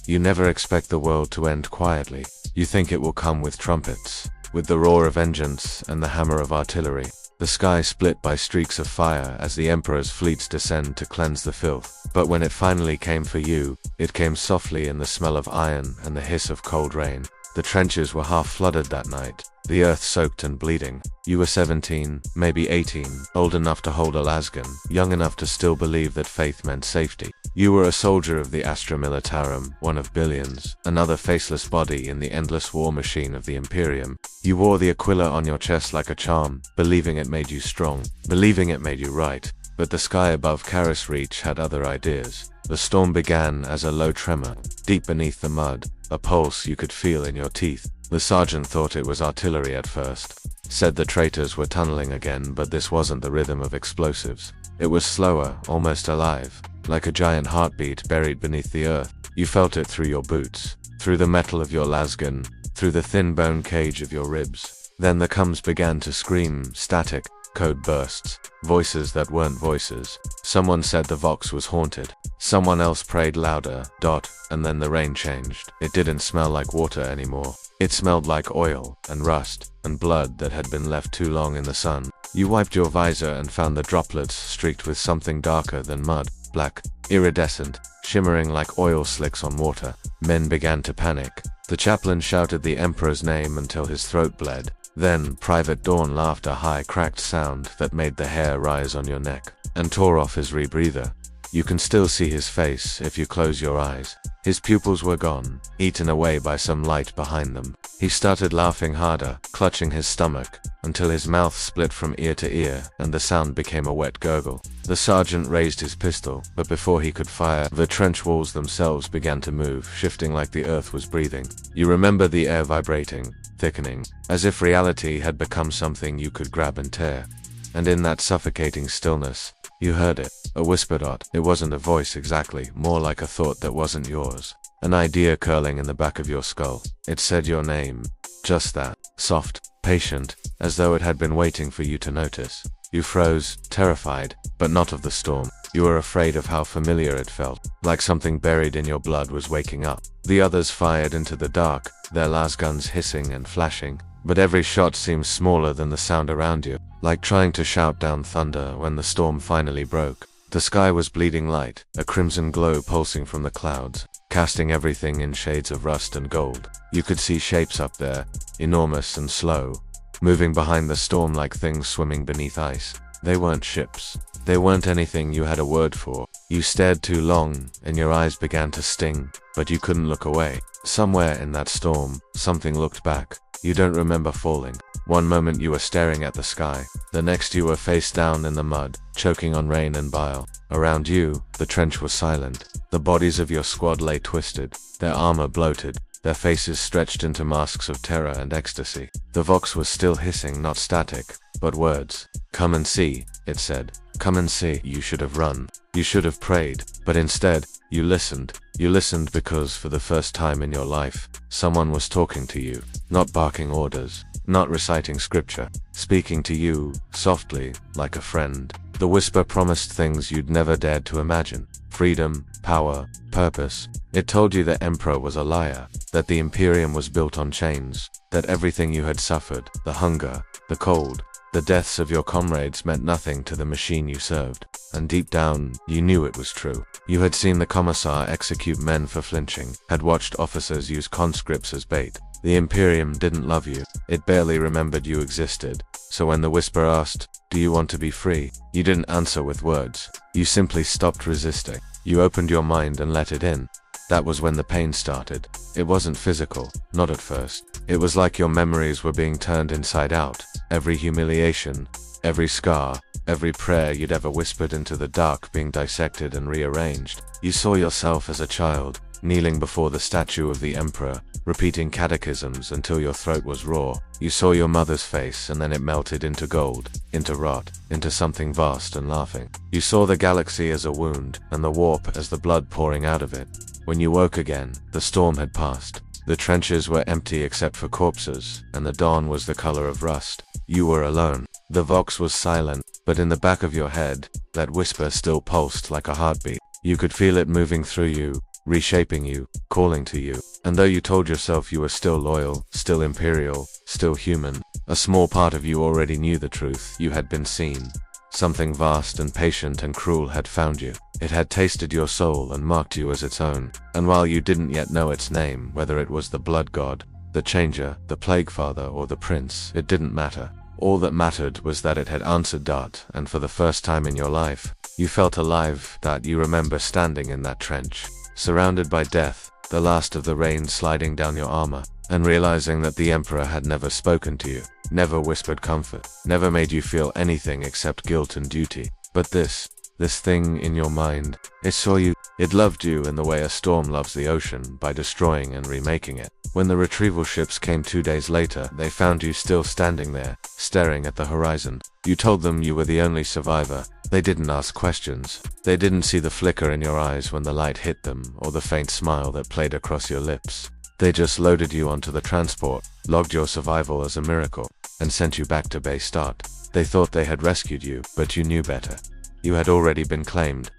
You never expect the world to end quietly. You think it will come with trumpets, with the roar of vengeance and the hammer of artillery. The sky split by streaks of fire as the Emperor's fleets descend to cleanse the filth. But when it finally came for you, it came softly in the smell of iron and the hiss of cold rain. The trenches were half flooded that night, the earth soaked and bleeding. You were 17, maybe 18, old enough to hold a lasgun, young enough to still believe that faith meant safety. You were a soldier of the Astra Militarum, one of billions, another faceless body in the endless war machine of the Imperium. You wore the Aquila on your chest like a charm, believing it made you strong, believing it made you right. But the sky above Karis Reach had other ideas. The storm began as a low tremor, deep beneath the mud, a pulse you could feel in your teeth. The sergeant thought it was artillery at first. Said the traitors were tunneling again, but this wasn't the rhythm of explosives. It was slower, almost alive, like a giant heartbeat buried beneath the earth. You felt it through your boots, through the metal of your lasgun, through the thin bone cage of your ribs. Then the coms began to scream, static, code bursts, voices that weren't voices. Someone said the Vox was haunted. Someone else prayed louder, and then the rain changed. It didn't smell like water anymore. It smelled like oil, and rust, and blood that had been left too long in the sun. You wiped your visor and found the droplets streaked with something darker than mud, black, iridescent, shimmering like oil slicks on water. Men began to panic. The chaplain shouted the Emperor's name until his throat bled. Then Private Dawn laughed a high cracked sound that made the hair rise on your neck, and tore off his rebreather. You can still see his face if you close your eyes. His pupils were gone, eaten away by some light behind them. He started laughing harder, clutching his stomach, until his mouth split from ear to ear, and the sound became a wet gurgle. The sergeant raised his pistol, but before he could fire, the trench walls themselves began to move, shifting like the earth was breathing. You remember the air vibrating, thickening, as if reality had become something you could grab and tear. And in that suffocating stillness, you heard it, a whisper. It wasn't a voice exactly, more like a thought that wasn't yours. An idea curling in the back of your skull. It said your name. Just that. Soft, patient, as though it had been waiting for you to notice. You froze, terrified, but not of the storm. You were afraid of how familiar it felt, like something buried in your blood was waking up. The others fired into the dark, their lasguns hissing and flashing, but every shot seemed smaller than the sound around you, like trying to shout down thunder when the storm finally broke. The sky was bleeding light, a crimson glow pulsing from the clouds, casting everything in shades of rust and gold. You could see shapes up there, enormous and slow, moving behind the storm like things swimming beneath ice. They weren't ships. They weren't anything you had a word for. You stared too long, and your eyes began to sting, but you couldn't look away. Somewhere in that storm, something looked back. You don't remember falling. One moment you were staring at the sky, the next you were face down in the mud, choking on rain and bile. Around you, the trench was silent. The bodies of your squad lay twisted, their armor bloated, their faces stretched into masks of terror and ecstasy. The Vox was still hissing, not static, but words. "Come and see," it said. "Come and see." You should have run. You should have prayed. But instead, you listened. You listened because for the first time in your life, someone was talking to you. Not barking orders. Not reciting scripture. Speaking to you, softly, like a friend. The whisper promised things you'd never dared to imagine. Freedom, power, purpose. It told you the Emperor was a liar. That the Imperium was built on chains. That everything you had suffered, the hunger, the cold, the deaths of your comrades meant nothing to the machine you served. And deep down, you knew it was true. You had seen the Commissar execute men for flinching, had watched officers use conscripts as bait. The Imperium didn't love you. It barely remembered you existed. So when the whisper asked, "Do you want to be free?" you didn't answer with words. You simply stopped resisting. You opened your mind and let it in. That was when the pain started. It wasn't physical, not at first. It was like your memories were being turned inside out. Every humiliation, every scar, every prayer you'd ever whispered into the dark being dissected and rearranged. You saw yourself as a child, kneeling before the statue of the Emperor, repeating catechisms until your throat was raw. You saw your mother's face and then it melted into gold, into rot, into something vast and laughing. You saw the galaxy as a wound, and the warp as the blood pouring out of it. When you woke again, the storm had passed. The trenches were empty except for corpses, and the dawn was the color of rust. You were alone. The Vox was silent, but in the back of your head, that whisper still pulsed like a heartbeat. You could feel it moving through you, reshaping you, calling to you. And though you told yourself you were still loyal, still imperial, still human, a small part of you already knew the truth. You had been seen. Something vast and patient and cruel had found you. It had tasted your soul and marked you as its own. And while you didn't yet know its name, whether it was the Blood God, the Changer, the Plague Father, or the Prince, it didn't matter. All that mattered was that it had answered Dart, and for the first time in your life, you felt alive. That you remember standing in that trench, surrounded by death, the last of the rain sliding down your armor, and realizing that the Emperor had never spoken to you, never whispered comfort, never made you feel anything except guilt and duty. But this thing in your mind, it saw you, it loved you in the way a storm loves the ocean, by destroying and remaking it. When the retrieval ships came 2 days later, they found you still standing there, staring at the horizon. You told them you were the only survivor. They didn't ask questions. They didn't see the flicker in your eyes when the light hit them, or the faint smile that played across your lips. They just loaded you onto the transport, logged your survival as a miracle, and sent you back to base start. They thought they had rescued you, but you knew better. You had already been claimed.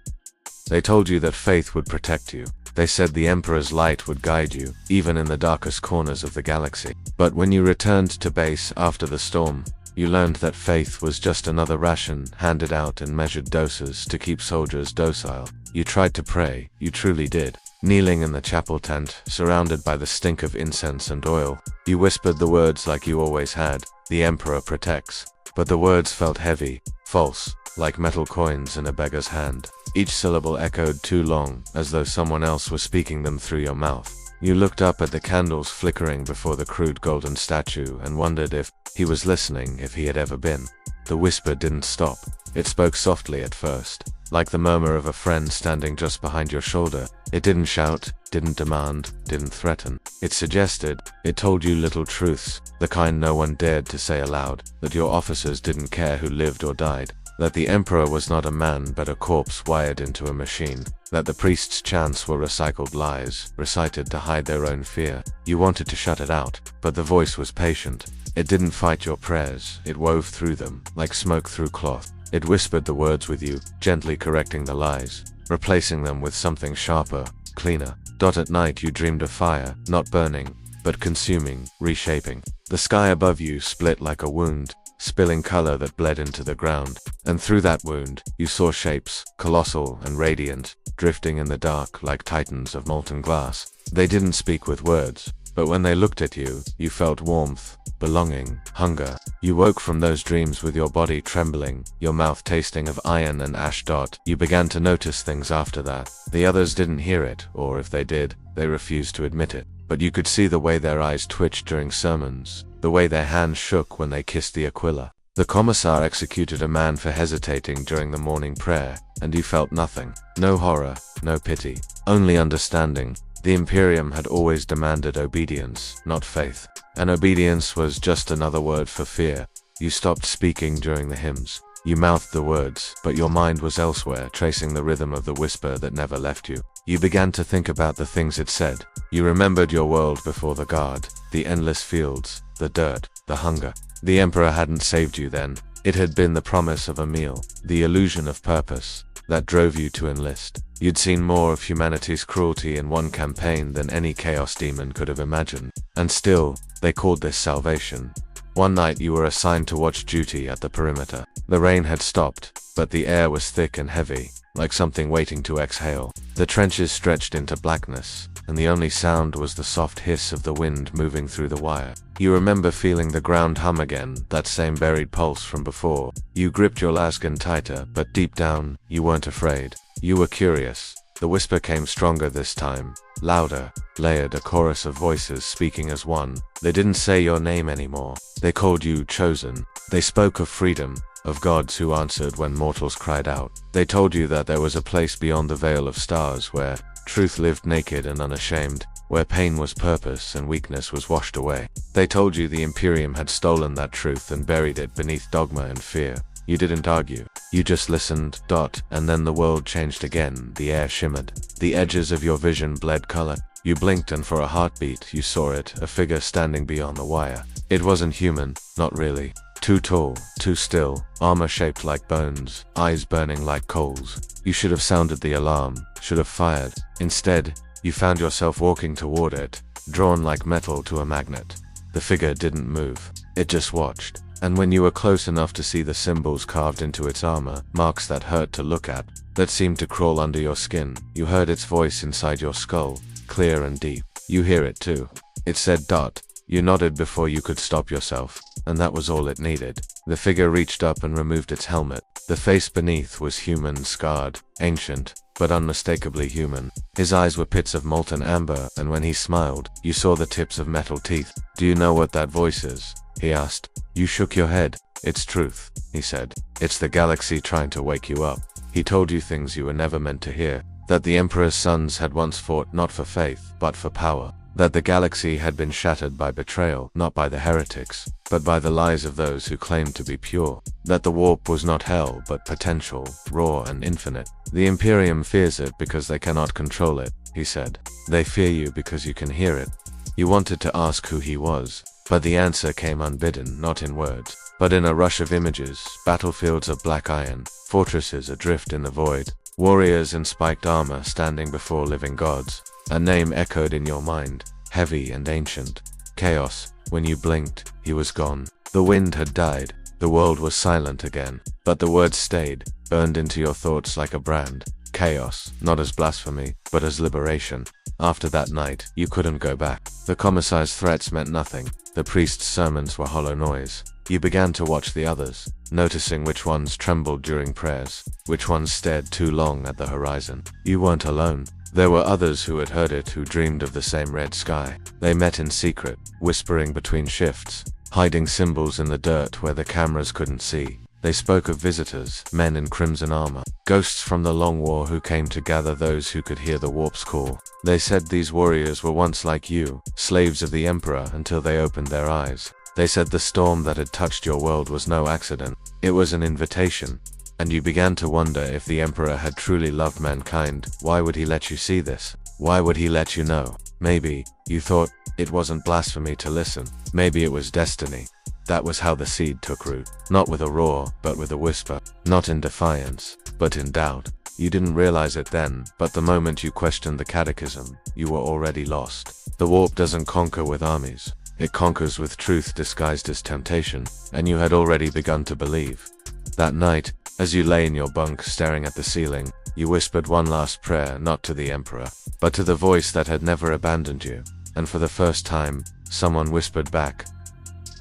They told you that faith would protect you. They said the Emperor's light would guide you, even in the darkest corners of the galaxy. But when you returned to base after the storm, you learned that faith was just another ration handed out in measured doses to keep soldiers docile. You tried to pray, you truly did. Kneeling in the chapel tent, surrounded by the stink of incense and oil, you whispered the words like you always had, "The Emperor protects." But the words felt heavy, false, like metal coins in a beggar's hand. Each syllable echoed too long, as though someone else was speaking them through your mouth. You looked up at the candles flickering before the crude golden statue and wondered if he was listening, if he had ever been. The whisper didn't stop. It spoke softly at first, like the murmur of a friend standing just behind your shoulder. It didn't shout, didn't demand, didn't threaten. It suggested, it told you little truths, the kind no one dared to say aloud, that your officers didn't care who lived or died, that the Emperor was not a man but a corpse wired into a machine, that the priest's chants were recycled lies, recited to hide their own fear. You wanted to shut it out, but the voice was patient. It didn't fight your prayers, it wove through them, like smoke through cloth. It whispered the words with you, gently correcting the lies, replacing them with something sharper, cleaner. At night you dreamed of fire, not burning, but consuming, reshaping. The sky above you split like a wound, spilling color that bled into the ground. And through that wound, you saw shapes, colossal and radiant, drifting in the dark like titans of molten glass. They didn't speak with words, but when they looked at you, you felt warmth, belonging, hunger. You woke from those dreams with your body trembling, your mouth tasting of iron and ash. You began to notice things after that. The others didn't hear it, or if they did, they refused to admit it. But you could see the way their eyes twitched during sermons, the way their hands shook when they kissed the Aquila. The commissar executed a man for hesitating during the morning prayer, and you felt nothing. No horror, no pity, only understanding. The Imperium had always demanded obedience, not faith. And obedience was just another word for fear. You stopped speaking during the hymns. You mouthed the words, but your mind was elsewhere, tracing the rhythm of the whisper that never left you. You began to think about the things it said. You remembered your world before the guard, the endless fields, the dirt, the hunger. The Emperor hadn't saved you then. It had been the promise of a meal, the illusion of purpose, that drove you to enlist. You'd seen more of humanity's cruelty in one campaign than any chaos demon could have imagined. And still, they called this salvation. One night you were assigned to watch duty at the perimeter. The rain had stopped, but the air was thick and heavy, like something waiting to exhale. The trenches stretched into blackness, and the only sound was the soft hiss of the wind moving through the wire. You remember feeling the ground hum again, that same buried pulse from before. You gripped your lasgun tighter, but deep down, you weren't afraid. You were curious. The whisper came stronger this time, louder, layered, a chorus of voices speaking as one. They didn't say your name anymore. They called you Chosen. They spoke of freedom, of gods who answered when mortals cried out. They told you that there was a place beyond the veil of stars where truth lived naked and unashamed, where pain was purpose and weakness was washed away. They told you the Imperium had stolen that truth and buried it beneath dogma and fear. You didn't argue. You just listened, and then the world changed again. The air shimmered. The edges of your vision bled color. You blinked and for a heartbeat you saw it, a figure standing beyond the wire. It wasn't human, not really. Too tall, too still, armor shaped like bones, eyes burning like coals. You should have sounded the alarm, should have fired. Instead, You found yourself walking toward it, drawn like metal to a magnet. The figure didn't move. It just watched. And when you were close enough to see the symbols carved into its armor, marks that hurt to look at, that seemed to crawl under your skin, you heard its voice inside your skull, clear and deep. You hear it too. It said dot. You nodded before you could stop yourself, and that was all it needed. The figure reached up and removed its helmet. The face beneath was human, scarred, ancient, but unmistakably human. His eyes were pits of molten amber, and when he smiled, you saw the tips of metal teeth. Do you know what that voice is? He asked. You shook your head. It's truth, he said. It's the galaxy trying to wake you up. He told you things you were never meant to hear. That the Emperor's sons had once fought not for faith, but for power. That the galaxy had been shattered by betrayal, not by the heretics, but by the lies of those who claimed to be pure. That the warp was not hell, but potential, raw and infinite. The Imperium fears it because they cannot control it, he said. They fear you because you can hear it. You wanted to ask who he was, but the answer came unbidden, not in words, but in a rush of images, battlefields of black iron, fortresses adrift in the void, warriors in spiked armor standing before living gods. A name echoed in your mind, heavy and ancient. Chaos. When you blinked, he was gone. The wind had died. The world was silent again. But the words stayed, burned into your thoughts like a brand. Chaos, not as blasphemy, but as liberation. After that night, you couldn't go back. The commissar's threats meant nothing. The priest's sermons were hollow noise. You began to watch the others, noticing which ones trembled during prayers, which ones stared too long at the horizon. You weren't alone. There were others who had heard it, who dreamed of the same red sky. They met in secret, whispering between shifts, hiding symbols in the dirt where the cameras couldn't see. They spoke of visitors, men in crimson armor, ghosts from the long war who came to gather those who could hear the warp's call. They said these warriors were once like you, slaves of the Emperor until they opened their eyes. They said the storm that had touched your world was no accident. It was an invitation. And you began to wonder if the Emperor had truly loved mankind. Why would he let you see this? Why would he let you know? Maybe, you thought, it wasn't blasphemy to listen. Maybe it was destiny. That was how the seed took root. Not with a roar, but with a whisper. Not in defiance, but in doubt. You didn't realize it then, but the moment you questioned the catechism, you were already lost. The warp doesn't conquer with armies. It conquers with truth disguised as temptation, and you had already begun to believe. That night, as you lay in your bunk staring at the ceiling, you whispered one last prayer, not to the Emperor, but to the voice that had never abandoned you. And for the first time, someone whispered back.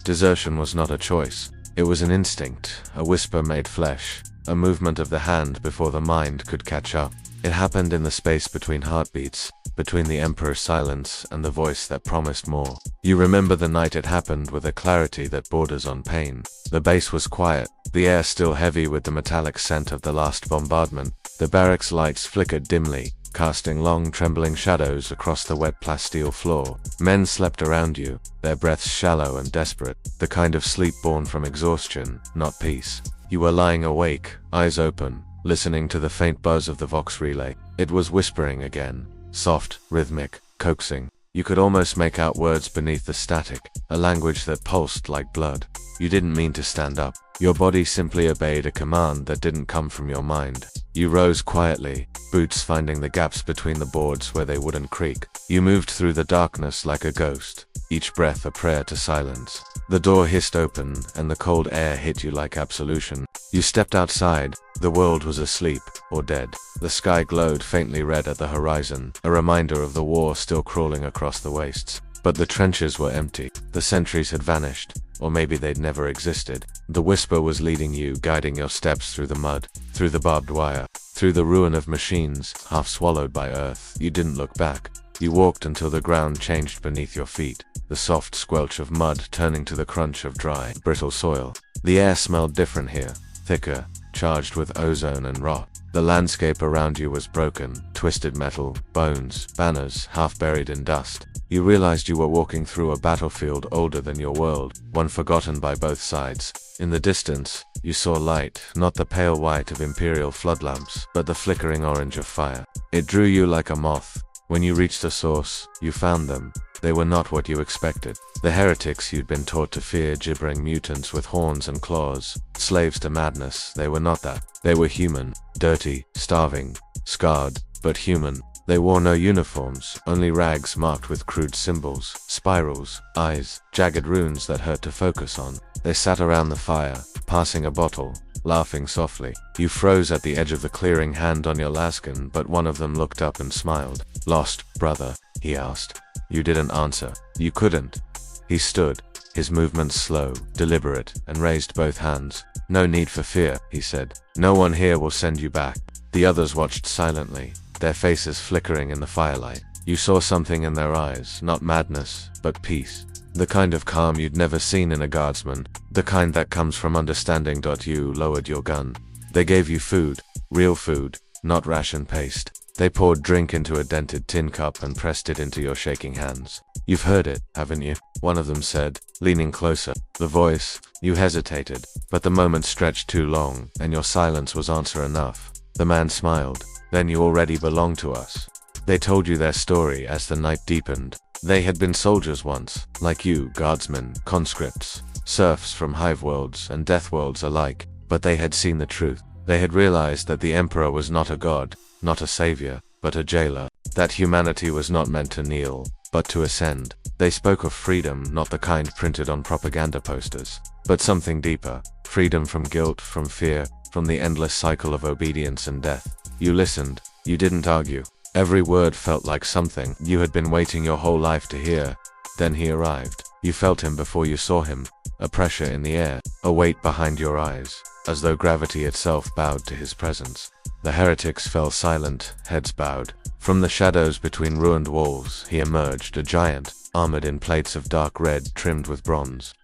Desertion was not a choice. It was an instinct, a whisper made flesh, a movement of the hand before the mind could catch up. It happened in the space between heartbeats, between the Emperor's silence and the voice that promised more. You remember the night it happened with a clarity that borders on pain. The base was quiet, the air still heavy with the metallic scent of the last bombardment. The barracks lights flickered dimly, casting long trembling shadows across the wet plasteel floor. Men slept around you, their breaths shallow and desperate, the kind of sleep born from exhaustion, not peace. You were lying awake, eyes open, listening to the faint buzz of the Vox relay. It was whispering again, soft, rhythmic, coaxing. You could almost make out words beneath the static, a language that pulsed like blood. You didn't mean to stand up. Your body simply obeyed a command that didn't come from your mind. You rose quietly, boots finding the gaps between the boards where they wouldn't creak. You moved through the darkness like a ghost, each breath a prayer to silence. The door hissed open, and the cold air hit you like absolution. You stepped outside. The world was asleep, or dead. The sky glowed faintly red at the horizon, a reminder of the war still crawling across the wastes. But the trenches were empty. The sentries had vanished, or maybe they'd never existed. The whisper was leading you, guiding your steps through the mud, through the barbed wire, through the ruin of machines, half swallowed by earth. You didn't look back. You walked until the ground changed beneath your feet, the soft squelch of mud turning to the crunch of dry, brittle soil. The air smelled different here, thicker, charged with ozone and rot. The landscape around you was broken, twisted metal, bones, banners, half buried in dust. You realized you were walking through a battlefield older than your world, one forgotten by both sides. In the distance, you saw light, not the pale white of imperial flood lamps, but the flickering orange of fire. It drew you like a moth. When you reached the source, you found them. They were not what you expected. The heretics you'd been taught to fear, gibbering mutants with horns and claws, slaves to madness. They were not that. They were human, dirty, starving, scarred, but human. They wore no uniforms, only rags marked with crude symbols, spirals, eyes, jagged runes that hurt to focus on. They sat around the fire, passing a bottle, laughing softly. You froze at the edge of the clearing, hand on your lascan, but one of them looked up and smiled. "Lost, brother?" he asked. You didn't answer. You couldn't. He stood, his movements slow, deliberate, and raised both hands. "No need for fear," he said. "No one here will send you back." The others watched silently, their faces flickering in the firelight. You saw something in their eyes, not madness, but peace. The kind of calm you'd never seen in a guardsman, the kind that comes from understanding. You lowered your gun. They gave you food, real food, not ration paste. They poured drink into a dented tin cup and pressed it into your shaking hands. "You've heard it, haven't you?" one of them said, leaning closer. The voice, you hesitated, but the moment stretched too long, and your silence was answer enough. The man smiled. "Then you already belong to us." They told you their story as the night deepened. They had been soldiers once, like you, guardsmen, conscripts, serfs from hive worlds and death worlds alike, but they had seen the truth. They had realized that the Emperor was not a god, not a savior, but a jailer, that humanity was not meant to kneel, but to ascend. They spoke of freedom, not the kind printed on propaganda posters, but something deeper, freedom from guilt, from fear, from the endless cycle of obedience and death. You listened, you didn't argue. Every word felt like something you had been waiting your whole life to hear. Then he arrived. You felt him before you saw him, a pressure in the air, a weight behind your eyes, as though gravity itself bowed to his presence. The heretics fell silent, heads bowed. From the shadows between ruined walls, he emerged, a giant, armored in plates of dark red trimmed with bronze,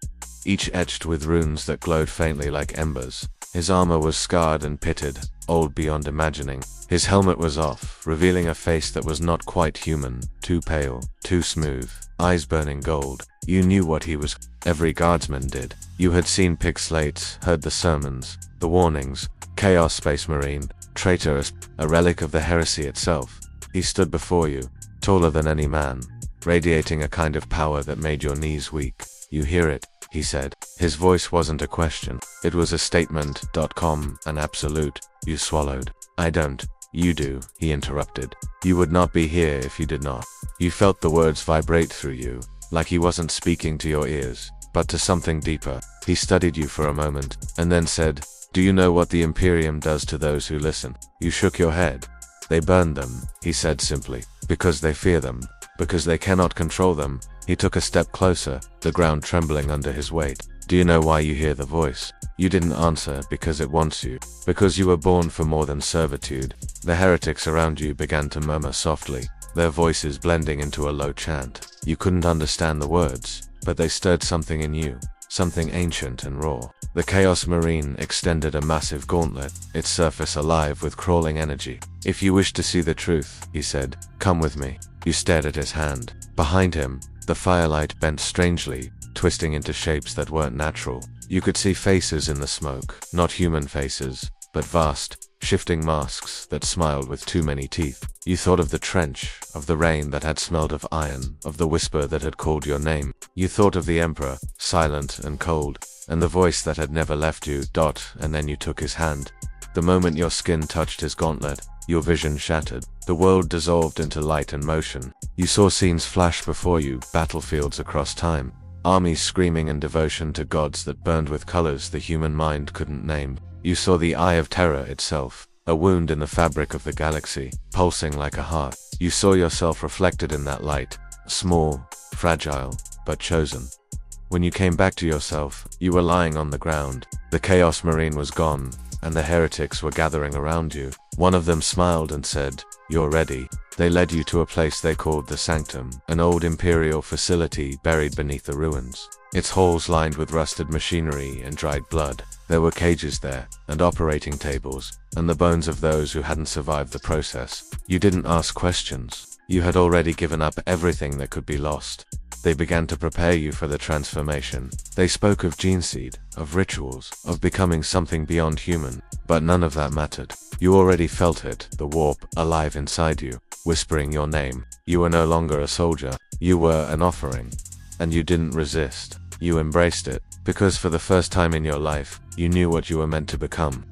each etched with runes that glowed faintly like embers. His armor was scarred and pitted, old beyond imagining. His helmet was off, revealing a face that was not quite human, too pale, too smooth, eyes burning gold. You knew what he was. Every guardsman did. You had seen pick slates, heard the sermons, the warnings. Chaos Space Marine, traitor, a relic of the heresy itself. He stood before you, taller than any man, radiating a kind of power that made your knees weak. "You hear it," he said. His voice wasn't a question. It was a statement. An absolute. You swallowed. "I don't. You do," he interrupted. "You would not be here if you did not." You felt the words vibrate through you, like he wasn't speaking to your ears, but to something deeper. He studied you for a moment, and then said, "Do you know what the Imperium does to those who listen?" You shook your head. "They burn them," he said simply, "because they fear them, because they cannot control them." He took a step closer, the ground trembling under his weight. "Do you know why you hear the voice?" You didn't answer, because it wants you, because you were born for more than servitude. The heretics around you began to murmur softly, their voices blending into a low chant. You couldn't understand the words, but they stirred something in you, something ancient and raw. The Chaos Marine extended a massive gauntlet, its surface alive with crawling energy. "If you wish to see the truth," he said, "come with me." You stared at his hand. Behind him, the firelight bent strangely, twisting into shapes that weren't natural. You could see faces in the smoke, not human faces, but vast, shifting masks that smiled with too many teeth. You thought of the trench, of the rain that had smelled of iron, of the whisper that had called your name. You thought of the Emperor, silent and cold, and the voice that had never left you. And then you took his hand. The moment your skin touched his gauntlet, your vision shattered. The world dissolved into light and motion. You saw scenes flash before you, battlefields across time, armies screaming in devotion to gods that burned with colors the human mind couldn't name. You saw the Eye of Terror itself, a wound in the fabric of the galaxy, pulsing like a heart. You saw yourself reflected in that light, small, fragile, but chosen. When you came back to yourself, you were lying on the ground. The Chaos Marine was gone, and the heretics were gathering around you. One of them smiled and said, "You're ready." They led you to a place they called the Sanctum, an old imperial facility buried beneath the ruins. Its halls lined with rusted machinery and dried blood. There were cages there, and operating tables, and the bones of those who hadn't survived the process. You didn't ask questions. You had already given up everything that could be lost. They began to prepare you for the transformation. They spoke of gene seed, of rituals, of becoming something beyond human, but none of that mattered. You already felt it, the warp, alive inside you, whispering your name. You were no longer a soldier. You were an offering. And you didn't resist. You embraced it, because for the first time in your life, you knew what you were meant to become.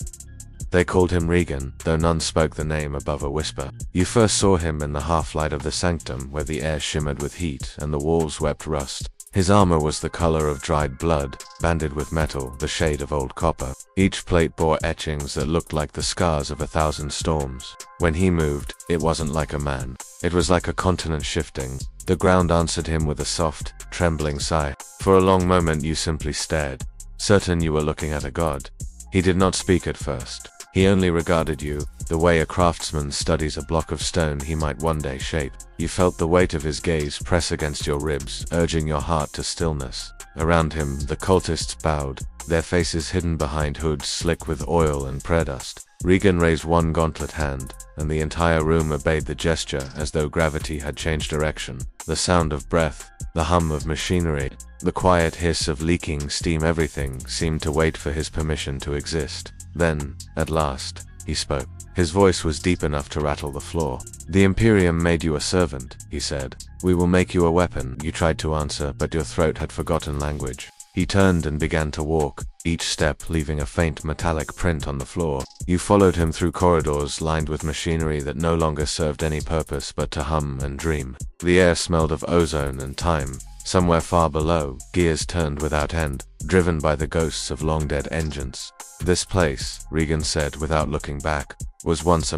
They called him Regan, though none spoke the name above a whisper. You first saw him in the half-light of the sanctum, where the air shimmered with heat and the walls wept rust. His armor was the color of dried blood, banded with metal, the shade of old copper. Each plate bore etchings that looked like the scars of 1,000 storms. When he moved, it wasn't like a man. It was like a continent shifting. The ground answered him with a soft, trembling sigh. For a long moment you simply stared, certain you were looking at a god. He did not speak at first. He only regarded you, the way a craftsman studies a block of stone he might one day shape. You felt the weight of his gaze press against your ribs, urging your heart to stillness. Around him, the cultists bowed, their faces hidden behind hoods slick with oil and prayer dust. Regan raised one gauntlet hand, and the entire room obeyed the gesture as though gravity had changed direction. The sound of breath, the hum of machinery, the quiet hiss of leaking steam, everything seemed to wait for his permission to exist. Then, at last, he spoke. His voice was deep enough to rattle the floor. "The Imperium made you a servant," he said. "We will make you a weapon." You tried to answer, but your throat had forgotten language. He turned and began to walk, each step leaving a faint metallic print on the floor. You followed him through corridors lined with machinery that no longer served any purpose but to hum and dream. The air smelled of ozone and time. Somewhere far below, gears turned without end, driven by the ghosts of long-dead engines. "This place," Regan said without looking back, "was once a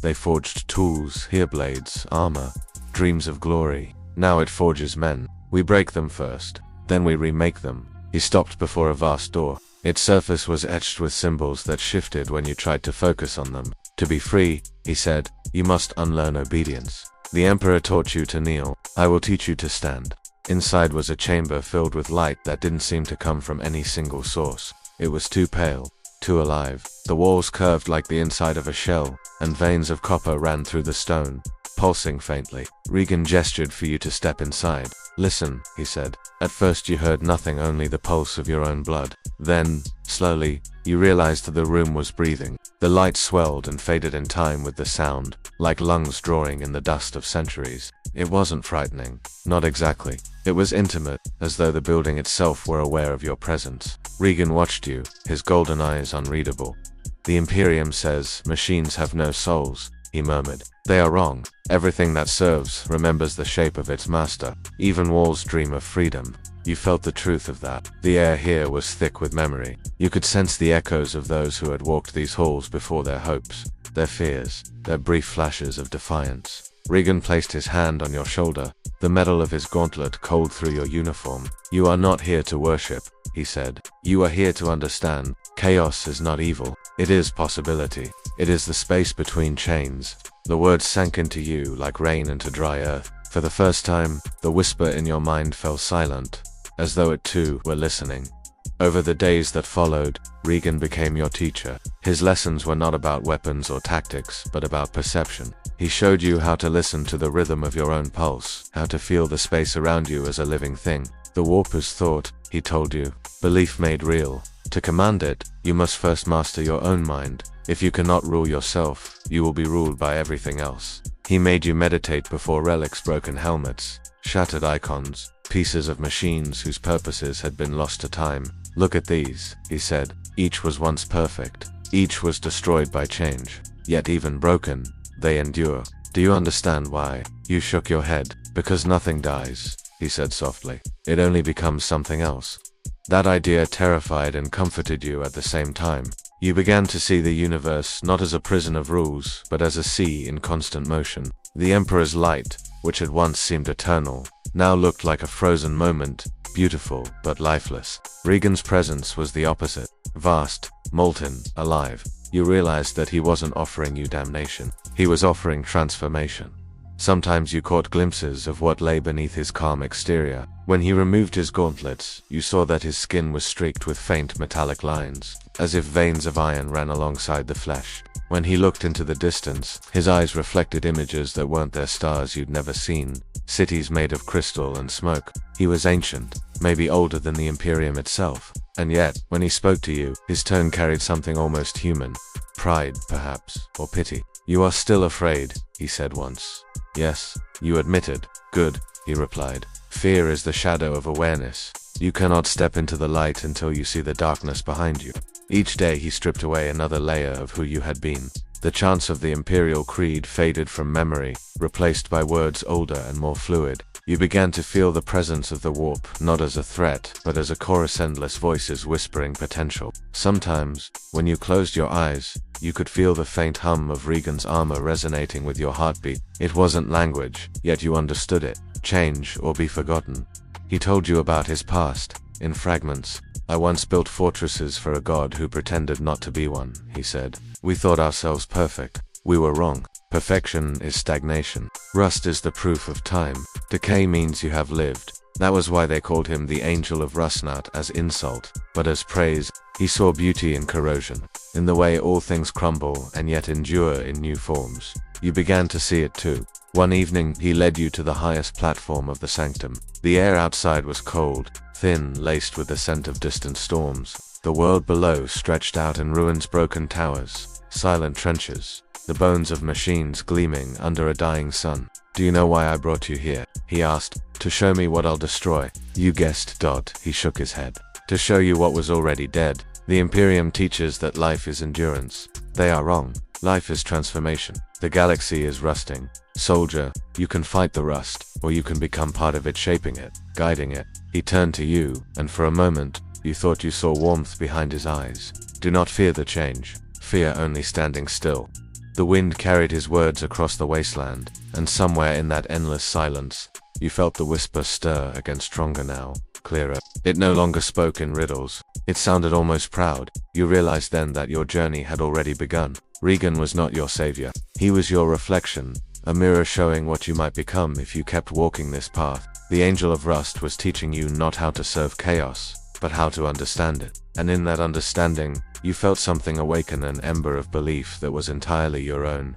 They forged tools, here blades, armor, dreams of glory. Now it forges men. We break them first, then we remake them." He stopped before a vast door. Its surface was etched with symbols that shifted when you tried to focus on them. "To be free," he said, "you must unlearn obedience. The Emperor taught you to kneel. I will teach you to stand." Inside was a chamber filled with light that didn't seem to come from any single source. It was too pale, too alive. The walls curved like the inside of a shell, and veins of copper ran through the stone, pulsing faintly. Regan gestured for you to step inside. "Listen," he said. At first you heard nothing, only the pulse of your own blood. Then, slowly, you realized that the room was breathing. The light swelled and faded in time with the sound, like lungs drawing in the dust of centuries. It wasn't frightening. Not exactly. It was intimate, as though the building itself were aware of your presence. Regan watched you, his golden eyes unreadable. "The Imperium says machines have no souls," he murmured. "They are wrong. Everything that serves remembers the shape of its master. Even walls dream of freedom." You felt the truth of that. The air here was thick with memory. You could sense the echoes of those who had walked these halls before, their hopes, their fears, their brief flashes of defiance. Regan placed his hand on your shoulder, the metal of his gauntlet cold through your uniform. "You are not here to worship," he said. "You are here to understand. Chaos is not evil. It is possibility. It is the space between chains." The words sank into you like rain into dry earth. For the first time, the whisper in your mind fell silent, as though it too were listening. Over the days that followed, Regan became your teacher. His lessons were not about weapons or tactics, but about perception. He showed you how to listen to the rhythm of your own pulse, how to feel the space around you as a living thing. The warp is thought, he told you, belief made real. To command it, you must first master your own mind. If you cannot rule yourself, you will be ruled by everything else. He made you meditate before relics, broken helmets, shattered icons, pieces of machines whose purposes had been lost to time. "Look at these," he said. "Each was once perfect. Each was destroyed by change. Yet even broken, they endure. Do you understand why?" You shook your head. "Because nothing dies," he said softly. "It only becomes something else." That idea terrified and comforted you at the same time. You began to see the universe not as a prison of rules, but as a sea in constant motion. The Emperor's light, which had once seemed eternal, now looked like a frozen moment, beautiful but lifeless. Regan's presence was the opposite. Vast, molten, alive. You realized that he wasn't offering you damnation. He was offering transformation. Sometimes you caught glimpses of what lay beneath his calm exterior. When he removed his gauntlets, you saw that his skin was streaked with faint metallic lines, as if veins of iron ran alongside the flesh. When he looked into the distance, his eyes reflected images that weren't their stars you'd never seen, cities made of crystal and smoke. He was ancient, maybe older than the Imperium itself. And yet, when he spoke to you, his tone carried something almost human. Pride, perhaps, or pity. "You are still afraid," he said once. "Yes," you admitted. "Good," he replied. "Fear is the shadow of awareness. You cannot step into the light until you see the darkness behind you. Each day he stripped away another layer of who you had been. The chants of the Imperial Creed faded from memory, replaced by words older and more fluid. You began to feel the presence of the warp, not as a threat, but as a chorus of endless voices whispering potential. Sometimes, when you closed your eyes, you could feel the faint hum of Regan's armor resonating with your heartbeat. It wasn't language, yet you understood it. Change or be forgotten. He told you about his past, in fragments. I once built fortresses for a god who pretended not to be one, he said. We thought ourselves perfect. We were wrong. Perfection is stagnation. Rust is the proof of time. Decay means you have lived. That was why they called him the Angel of Rust, not as insult, but as praise. He saw beauty in corrosion, in the way all things crumble and yet endure in new forms. You began to see it too. One evening, he led you to the highest platform of the sanctum. The air outside was cold, thin, laced with the scent of distant storms. The world below stretched out in ruins, broken towers, silent trenches, the bones of machines gleaming under a dying sun. Do you know why I brought you here? He asked. To show me what I'll destroy. You guessed. He shook his head. To show you what was already dead. The Imperium teaches that life is endurance. They are wrong. Life is transformation. The galaxy is rusting. Soldier, you can fight the rust, or you can become part of it, shaping it, guiding it. He turned to you, and for a moment, you thought you saw warmth behind his eyes. Do not fear the change. Fear only standing still. The wind carried his words across the wasteland, and somewhere in that endless silence, you felt the whisper stir again, stronger now, clearer. It no longer spoke in riddles. It sounded almost proud. You realized then that your journey had already begun. Regan was not your savior. He was your reflection, a mirror showing what you might become if you kept walking this path. The Angel of Rust was teaching you not how to serve chaos, but how to understand it. And in that understanding, you felt something awaken, an ember of belief that was entirely your own.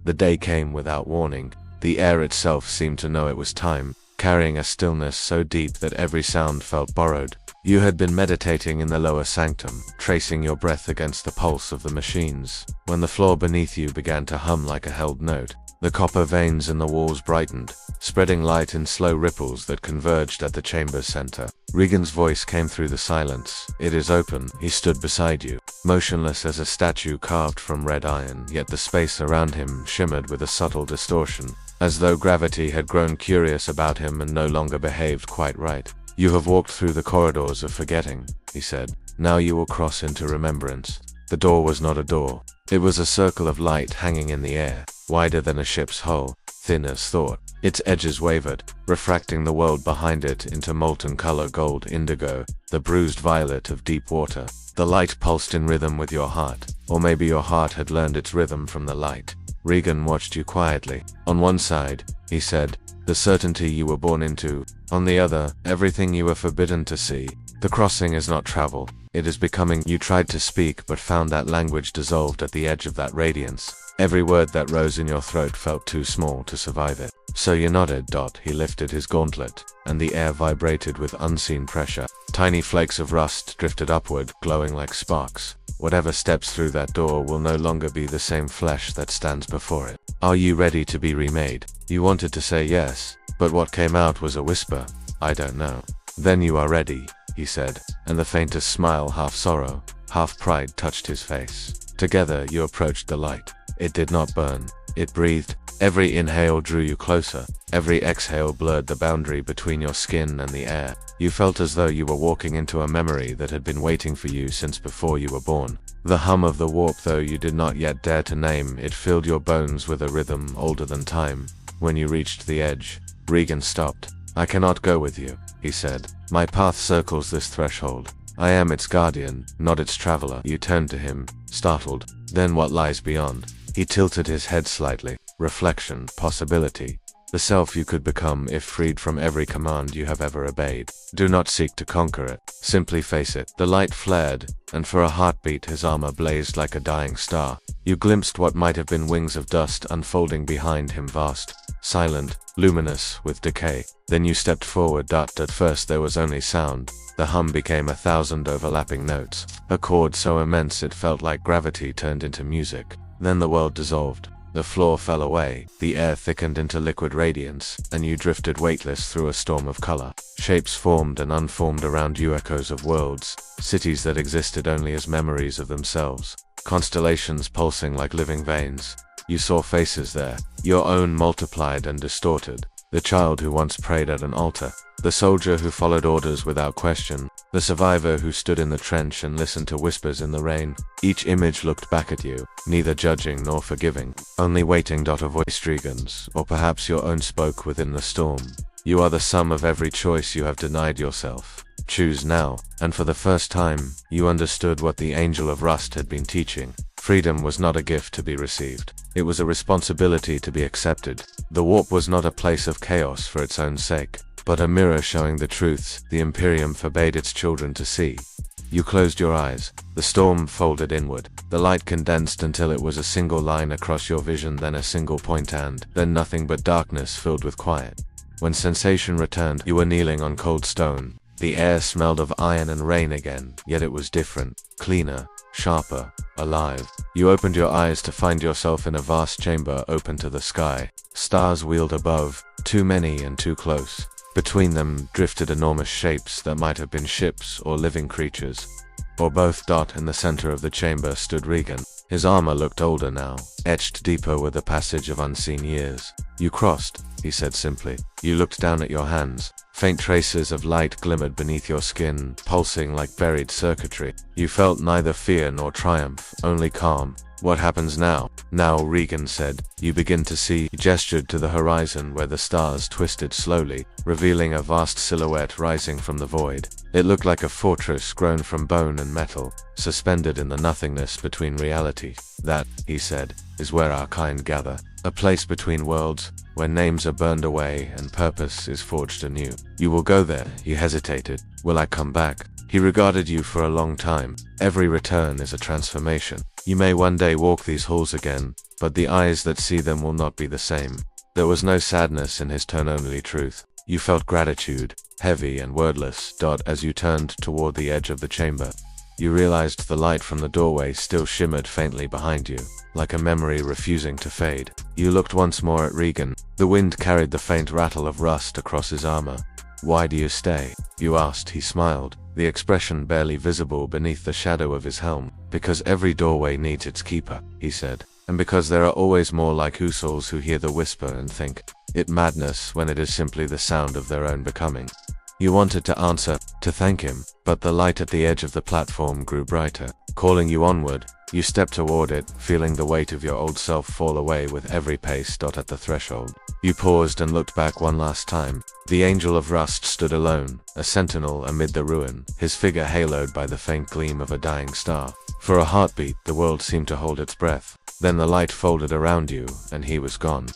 The day came without warning. The air itself seemed to know it was time, carrying a stillness so deep that every sound felt borrowed. You had been meditating in the lower sanctum, tracing your breath against the pulse of the machines, when the floor beneath you began to hum like a held note. The copper veins in the walls brightened, spreading light in slow ripples that converged at the chamber's center. Regan's voice came through the silence. It is open. He stood beside you, motionless as a statue carved from red iron, yet the space around him shimmered with a subtle distortion, as though gravity had grown curious about him and no longer behaved quite right. You have walked through the corridors of forgetting, he said. Now you will cross into remembrance. The door was not a door. It was a circle of light hanging in the air, wider than a ship's hull, thin as thought. Its edges wavered, refracting the world behind it into molten color, gold, indigo, the bruised violet of deep water. The light pulsed in rhythm with your heart, or maybe your heart had learned its rhythm from the light. Regan watched you quietly. On one side, he said, the certainty you were born into. On the other, everything you were forbidden to see. The crossing is not travel. It is becoming. You tried to speak but found that language dissolved at the edge of that radiance. Every word that rose in your throat felt too small to survive it. So you nodded. He lifted his gauntlet, and the air vibrated with unseen pressure. Tiny flakes of rust drifted upward, glowing like sparks. Whatever steps through that door will no longer be the same flesh that stands before it. Are you ready to be remade? You wanted to say yes, but what came out was a whisper. I don't know. Then you are ready, he said, and the faintest smile, half sorrow, half pride, touched his face. Together you approached the light. It did not burn. It breathed. Every inhale drew you closer. Every exhale blurred the boundary between your skin and the air. You felt as though you were walking into a memory that had been waiting for you since before you were born. The hum of the warp, though you did not yet dare to name, it filled your bones with a rhythm older than time. When you reached the edge, Regan stopped. I cannot go with you, he said. My path circles this threshold. I am its guardian, not its traveler. You turned to him, startled. Then what lies beyond? He tilted his head slightly. Reflection, possibility. The self you could become if freed from every command you have ever obeyed. Do not seek to conquer it. Simply face it. The light flared, and for a heartbeat his armor blazed like a dying star. You glimpsed what might have been wings of dust unfolding behind him, vast, silent, luminous with decay. Then you stepped forward. At first there was only sound. The hum became 1,000 overlapping notes, a chord so immense it felt like gravity turned into music. Then the world dissolved. The floor fell away, the air thickened into liquid radiance, and you drifted weightless through a storm of color, shape, Shapes formed and unformed around you, echoes of worlds, cities that existed only as memories of themselves, constellations pulsing like living veins. You saw faces there, your own multiplied and distorted. The child who once prayed at an altar, the soldier who followed orders without question, the survivor who stood in the trench and listened to whispers in the rain. Each image looked back at you, neither judging nor forgiving, only waiting. A voice, Dragons, or perhaps your own, spoke within the storm. You are the sum of every choice you have denied yourself. Choose now. And for the first time, you understood what the Angel of Rust had been teaching. Freedom was not a gift to be received. It was a responsibility to be accepted. The warp was not a place of chaos for its own sake, but a mirror showing the truths the Imperium forbade its children to see. You closed your eyes. The storm folded inward. The light condensed until it was a single line across your vision, then a single point, and then nothing but darkness filled with quiet. When sensation returned, you were kneeling on cold stone. The air smelled of iron and rain again, yet it was different, cleaner, sharper, alive. You opened your eyes to find yourself in a vast chamber open to the sky. Stars wheeled above, too many and too close. Between them drifted enormous shapes that might have been ships or living creatures, or both. In the center of the chamber stood Regan. His armor looked older now, etched deeper with the passage of unseen years. You crossed, he said simply. You looked down at your hands. Faint traces of light glimmered beneath your skin, pulsing like buried circuitry. You felt neither fear nor triumph, only calm. What happens now? Now, Regan said. You begin to see. He gestured to the horizon where the stars twisted slowly, revealing a vast silhouette rising from the void. It looked like a fortress grown from bone and metal, suspended in the nothingness between reality. That, he said, is where our kind gather. A place between worlds, where names are burned away and purpose is forged anew. You will go there. You hesitated. Will I come back? He regarded you for a long time. Every return is a transformation. You may one day walk these halls again, but the eyes that see them will not be the same. There was no sadness in his tone, only truth. You felt gratitude, heavy and wordless. As you turned toward the edge of the chamber, you realized the light from the doorway still shimmered faintly behind you, like a memory refusing to fade. You looked once more at Regan. The wind carried the faint rattle of rust across his armor. Why do you stay? You asked. He smiled, the expression barely visible beneath the shadow of his helm. Because every doorway needs its keeper, he said. And because there are always more like Usouls who hear the whisper and think it madness when it is simply the sound of their own becoming. You wanted to answer, to thank him, but the light at the edge of the platform grew brighter, calling you onward. You stepped toward it, feeling the weight of your old self fall away with every pace. At the threshold, you paused and looked back one last time. The Angel of Rust stood alone, a sentinel amid the ruin, his figure haloed by the faint gleam of a dying star. For a heartbeat, the world seemed to hold its breath. Then the light folded around you, and he was gone.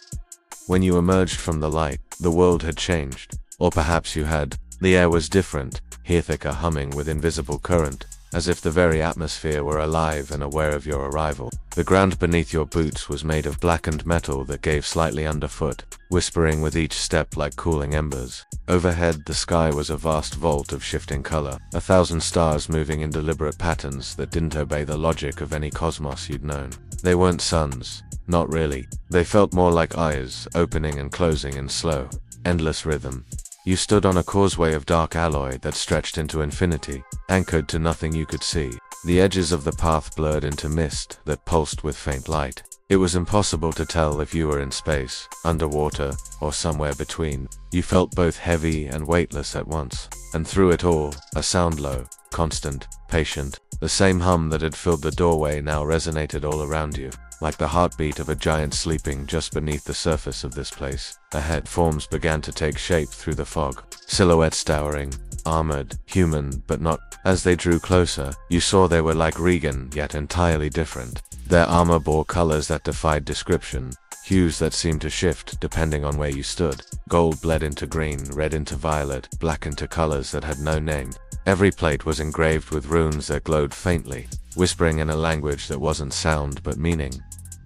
When you emerged from the light, the world had changed. Or perhaps you had. The air was different, thicker, humming with invisible current, as if the very atmosphere were alive and aware of your arrival. The ground beneath your boots was made of blackened metal that gave slightly underfoot, whispering with each step like cooling embers. Overhead, the sky was a vast vault of shifting color, 1,000 stars moving in deliberate patterns that didn't obey the logic of any cosmos you'd known. They weren't suns, not really. They felt more like eyes, opening and closing in slow, endless rhythm. You stood on a causeway of dark alloy that stretched into infinity, anchored to nothing you could see. The edges of the path blurred into mist that pulsed with faint light. It was impossible to tell if you were in space, underwater, or somewhere between. You felt both heavy and weightless at once. And through it all, a sound low, constant, patient. The same hum that had filled the doorway now resonated all around you, like the heartbeat of a giant sleeping just beneath the surface of this place. Ahead, forms began to take shape through the fog, silhouettes towering, armored, human, but not. As they drew closer, you saw they were like Regan, yet entirely different. Their armor bore colors that defied description, hues that seemed to shift depending on where you stood. Gold bled into green, red into violet, black into colors that had no name. Every plate was engraved with runes that glowed faintly, whispering in a language that wasn't sound but meaning.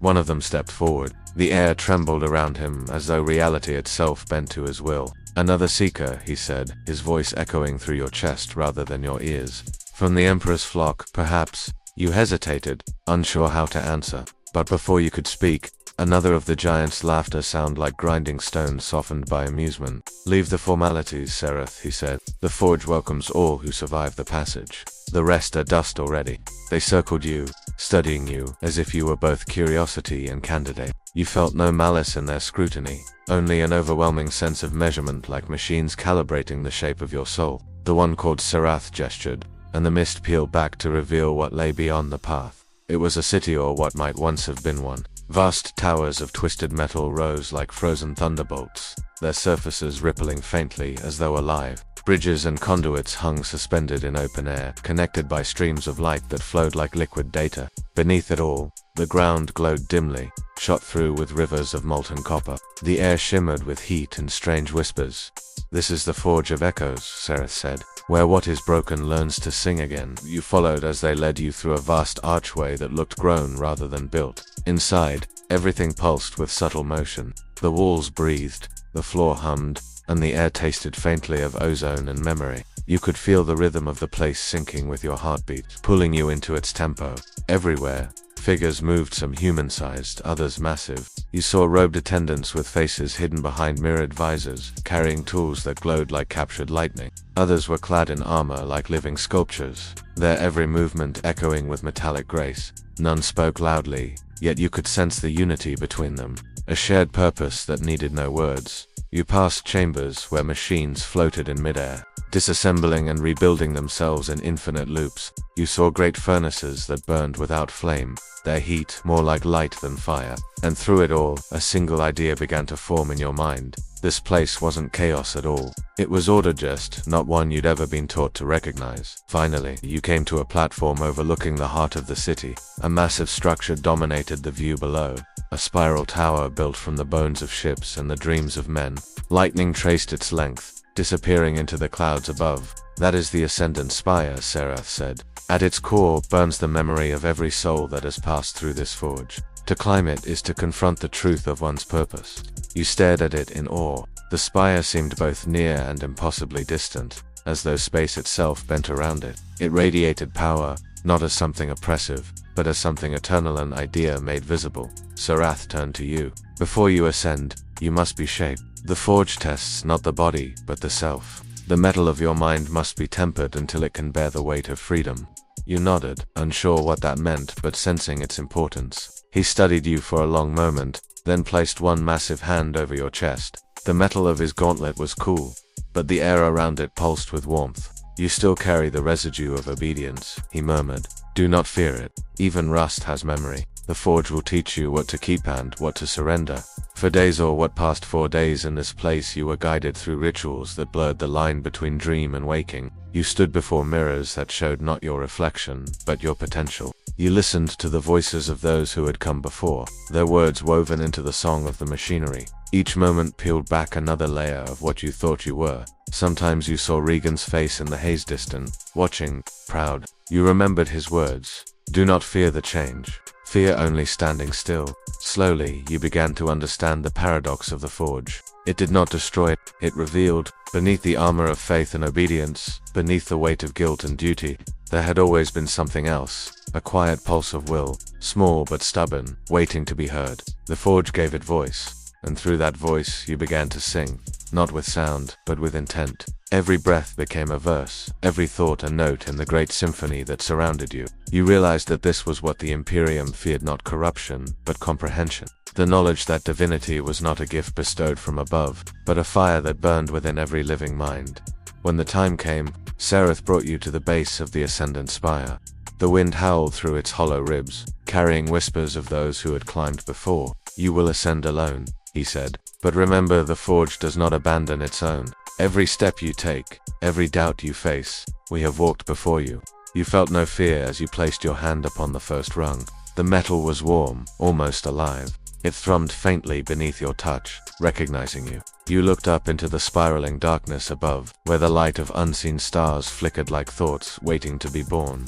One of them stepped forward. The air trembled around him as though reality itself bent to his will. Another seeker, he said, his voice echoing through your chest rather than your ears. From the Emperor's flock, perhaps. You hesitated, unsure how to answer. But before you could speak, Another of the giant's laughter sounded like grinding stones softened by amusement. "Leave the formalities, Sereth," he said. "The forge welcomes all who survive the passage. The rest are dust already." They circled you, studying you, as if you were both curiosity and candidate. You felt no malice in their scrutiny, only an overwhelming sense of measurement, like machines calibrating the shape of your soul. The one called Serath gestured, and the mist peeled back to reveal what lay beyond the path. It was a city, or what might once have been one. Vast towers of twisted metal rose like frozen thunderbolts, their surfaces rippling faintly as though alive. Bridges and conduits hung suspended in open air, connected by streams of light that flowed like liquid data. Beneath it all, the ground glowed dimly, shot through with rivers of molten copper. The air shimmered with heat and strange whispers. "This is the Forge of Echoes," Sereth said, "where what is broken learns to sing again." You followed as they led you through a vast archway that looked grown rather than built. Inside, everything pulsed with subtle motion. The walls breathed, the floor hummed, and the air tasted faintly of ozone and memory. You could feel the rhythm of the place syncing with your heartbeat, pulling you into its tempo. Everywhere, figures moved, some human-sized, others massive. You saw robed attendants with faces hidden behind mirrored visors, carrying tools that glowed like captured lightning. Others were clad in armor like living sculptures, their every movement echoing with metallic grace. None spoke loudly, yet you could sense the unity between them, a shared purpose that needed no words. You passed chambers where machines floated in midair, disassembling and rebuilding themselves in infinite loops. You saw great furnaces that burned without flame, their heat more like light than fire. And through it all, a single idea began to form in your mind. This place wasn't chaos at all. It was order, just not one you'd ever been taught to recognize. Finally, you came to a platform overlooking the heart of the city. A massive structure dominated the view below, a spiral tower built from the bones of ships and the dreams of men. Lightning traced its length, disappearing into the clouds above. "That is the Ascendant Spire," Serath said. "At its core burns the memory of every soul that has passed through this forge. To climb it is to confront the truth of one's purpose." You stared at it in awe. The spire seemed both near and impossibly distant, as though space itself bent around it. It radiated power, not as something oppressive, but as something eternal, an idea made visible. Serath turned to you. "Before you ascend, you must be shaped. The forge tests not the body, but the self. The metal of your mind must be tempered until it can bear the weight of freedom." You nodded, unsure what that meant, but sensing its importance. He studied you for a long moment, then placed one massive hand over your chest. The metal of his gauntlet was cool, but the air around it pulsed with warmth. "You still carry the residue of obedience," he murmured. "Do not fear it. Even rust has memory. The forge will teach you what to keep and what to surrender." For days, or what past 4 days in this place, you were guided through rituals that blurred the line between dream and waking. You stood before mirrors that showed not your reflection, but your potential. You listened to the voices of those who had come before, their words woven into the song of the machinery. Each moment peeled back another layer of what you thought you were. Sometimes you saw Regan's face in the haze distant, watching, proud. You remembered his words. "Do not fear the change. Fear only standing still." Slowly, you began to understand the paradox of the forge. It did not destroy it, it revealed. Beneath the armor of faith and obedience, beneath the weight of guilt and duty, there had always been something else, a quiet pulse of will, small but stubborn, waiting to be heard. The forge gave it voice, and through that voice you began to sing, not with sound, but with intent. Every breath became a verse, every thought a note in the great symphony that surrounded you. You realized that this was what the Imperium feared, not corruption, but comprehension. The knowledge that divinity was not a gift bestowed from above, but a fire that burned within every living mind. When the time came, Sereth brought you to the base of the Ascendant Spire. The wind howled through its hollow ribs, carrying whispers of those who had climbed before. "You will ascend alone," he said. "But remember, the forge does not abandon its own. Every step you take, every doubt you face, we have walked before you." You felt no fear as you placed your hand upon the first rung. The metal was warm, almost alive. It thrummed faintly beneath your touch, recognizing you. You looked up into the spiraling darkness above, where the light of unseen stars flickered like thoughts waiting to be born.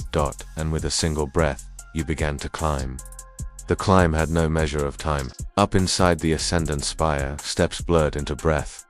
And with a single breath, you began to climb. The climb had no measure of time. Up inside the Ascendant Spire, steps blurred into breath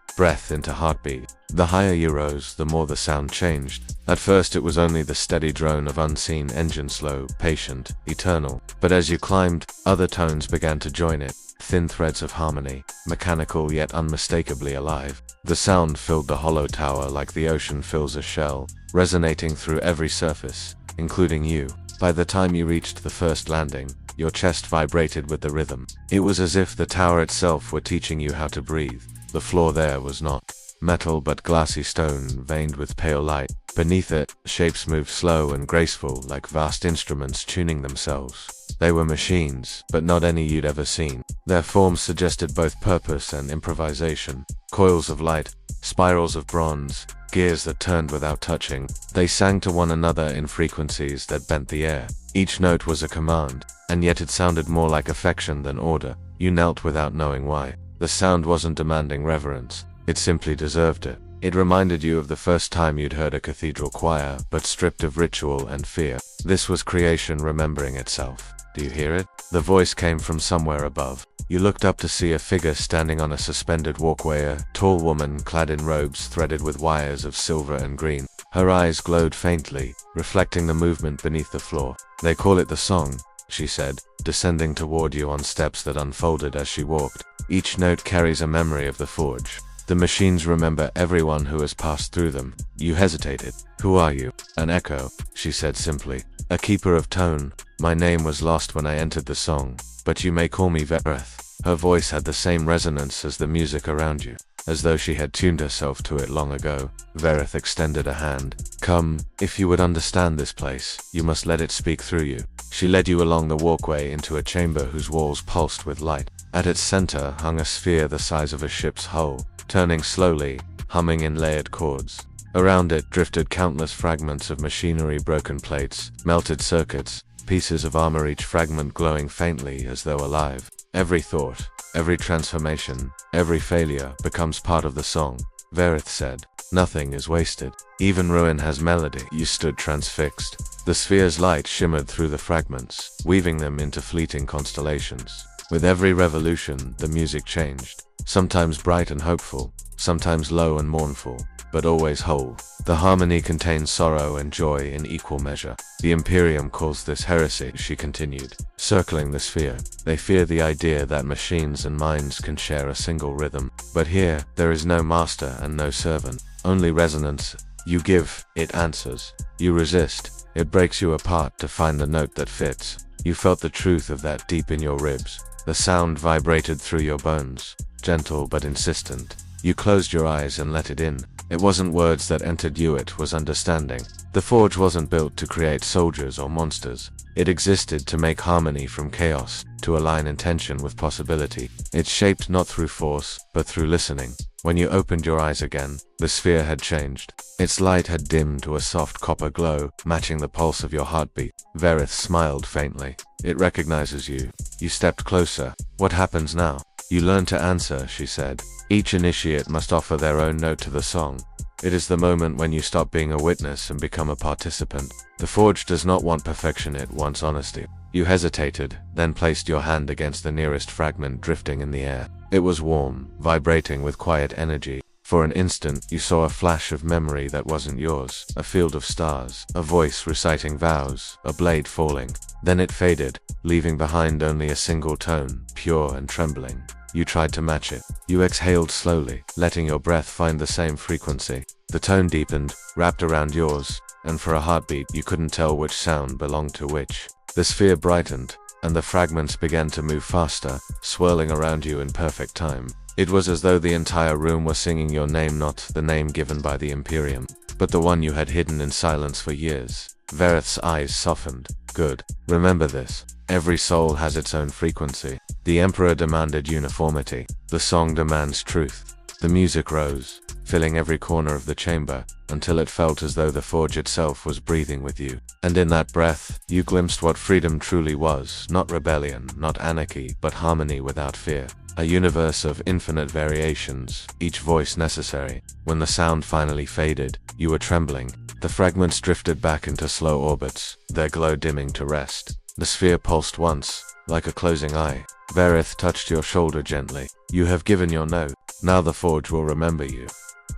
into heartbeat. The higher you rose, the more the sound changed. At first it was only the steady drone of unseen engines, slow, patient, eternal. But as you climbed, other tones began to join it. thin threads of harmony, mechanical yet unmistakably alive. The sound filled the hollow tower like the ocean fills a shell, resonating through every surface, including you. By the time you reached the first landing, your chest vibrated with the rhythm. It was as if the tower itself were teaching you how to breathe. The floor there was not metal but glassy stone veined with pale light. Beneath it, shapes moved slow and graceful like vast instruments tuning themselves. They were machines, but not any you'd ever seen. Their forms suggested both purpose and improvisation. Coils of light, spirals of bronze, gears that turned without touching. They sang to one another in frequencies that bent the air. Each note was a command, and yet it sounded more like affection than order. You knelt without knowing why. The sound wasn't demanding reverence. It simply deserved it. It reminded you of the first time you'd heard a cathedral choir, but stripped of ritual and fear. This was creation remembering itself. Do you hear it? The voice came from somewhere above. You looked up to see a figure standing on a suspended walkway, a tall woman clad in robes threaded with wires of silver and green. Her eyes glowed faintly, reflecting the movement beneath the floor. "They call it the song," she said, descending toward you on steps that unfolded as she walked. "Each note carries a memory of the forge. The machines remember everyone who has passed through them." You hesitated. "Who are you?" "An echo," she said simply. "A keeper of tone. My name was lost when I entered the song, but you may call me Verith." Her voice had the same resonance as the music around you, as though she had tuned herself to it long ago. Verith extended a hand. "Come, if you would understand this place, you must let it speak through you." She led you along the walkway into a chamber whose walls pulsed with light. At its center hung a sphere the size of a ship's hull, turning slowly, humming in layered chords. Around it drifted countless fragments of machinery, broken plates, melted circuits, pieces of armor, each fragment glowing faintly as though alive. Every thought, every transformation, every failure becomes part of the song, Verith said. "Nothing is wasted. Even ruin has melody." You stood transfixed. The sphere's light shimmered through the fragments, weaving them into fleeting constellations. With every revolution, the music changed. Sometimes bright and hopeful, sometimes low and mournful, but always whole. The harmony contained sorrow and joy in equal measure. "The Imperium calls this heresy," she continued, circling the sphere. "They fear the idea that machines and minds can share a single rhythm. But here, there is no master and no servant, only resonance. You give, it answers. You resist, it breaks you apart to find the note that fits." You felt the truth of that deep in your ribs. The sound vibrated through your bones, gentle but insistent. You closed your eyes and let it in. It wasn't words that entered you, it was understanding. The forge wasn't built to create soldiers or monsters. It existed to make harmony from chaos, to align intention with possibility. It's shaped not through force, but through listening. When you opened your eyes again, the sphere had changed. Its light had dimmed to a soft copper glow, matching the pulse of your heartbeat. Verith smiled faintly. "It recognizes you." You stepped closer. "What happens now?" "You learn to answer," she said. "Each initiate must offer their own note to the song. It is the moment when you stop being a witness and become a participant. The forge does not want perfection, it wants honesty." You hesitated, then placed your hand against the nearest fragment drifting in the air. It was warm, vibrating with quiet energy. For an instant, you saw a flash of memory that wasn't yours, a field of stars, a voice reciting vows, a blade falling. Then it faded, leaving behind only a single tone, pure and trembling. You tried to match it. You exhaled slowly, letting your breath find the same frequency. The tone deepened, wrapped around yours, and for a heartbeat you couldn't tell which sound belonged to which. The sphere brightened, and the fragments began to move faster, swirling around you in perfect time. It was as though the entire room were singing your name, not the name given by the Imperium, but the one you had hidden in silence for years. Verith's eyes softened. "Good. Remember this. Every soul has its own frequency. The Emperor demanded uniformity. The song demands truth." The music rose, filling every corner of the chamber, until it felt as though the forge itself was breathing with you. And in that breath, you glimpsed what freedom truly was, not rebellion, not anarchy, but harmony without fear. A universe of infinite variations, each voice necessary. When the sound finally faded, you were trembling. The fragments drifted back into slow orbits, their glow dimming to rest. The sphere pulsed once, like a closing eye. Verith touched your shoulder gently. "You have given your note. Now the forge will remember you."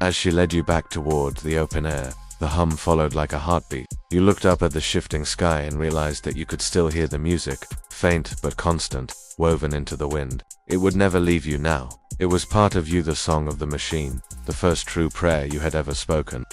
As she led you back toward the open air, The hum followed like a heartbeat. You looked up at the shifting sky and realized that you could still hear the music, faint but constant, woven into the wind. It would never leave you now. It was part of you, the song of the machine, the first true prayer you had ever spoken.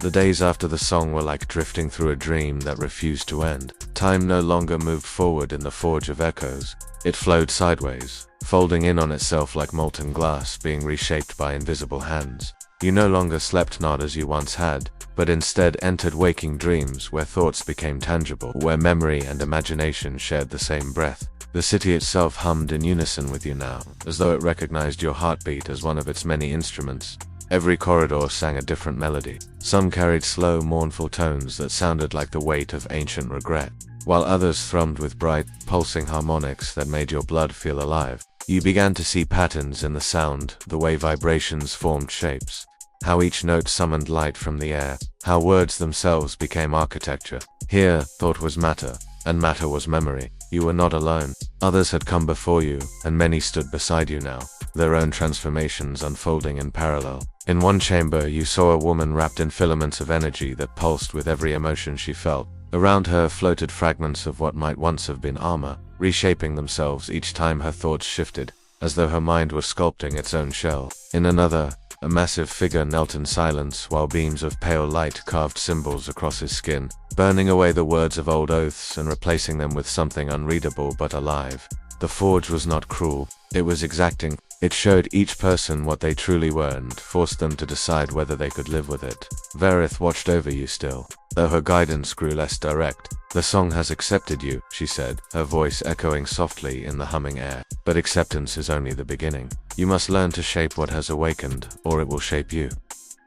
The days after the song were like drifting through a dream that refused to end. Time no longer moved forward in the forge of echoes. It flowed sideways, folding in on itself like molten glass being reshaped by invisible hands. You no longer slept not as you once had, but instead entered waking dreams where thoughts became tangible, where memory and imagination shared the same breath. The city itself hummed in unison with you now, as though it recognized your heartbeat as one of its many instruments. Every corridor sang a different melody. Some carried slow, mournful tones that sounded like the weight of ancient regret, while others thrummed with bright, pulsing harmonics that made your blood feel alive. You began to see patterns in the sound, the way vibrations formed shapes, how each note summoned light from the air, how words themselves became architecture. Here, thought was matter, and matter was memory. You were not alone. Others had come before you, and many stood beside you now, their own transformations unfolding in parallel. In one chamber, you saw a woman wrapped in filaments of energy that pulsed with every emotion she felt. Around her floated fragments of what might once have been armor, reshaping themselves each time her thoughts shifted, as though her mind was sculpting its own shell. In another, a massive figure knelt in silence while beams of pale light carved symbols across his skin, burning away the words of old oaths and replacing them with something unreadable but alive. The forge was not cruel, it was exacting. It showed each person what they truly were and forced them to decide whether they could live with it. Verith watched over you still, though her guidance grew less direct. The song has accepted you, she said, her voice echoing softly in the humming air. But acceptance is only the beginning. You must learn to shape what has awakened, or it will shape you.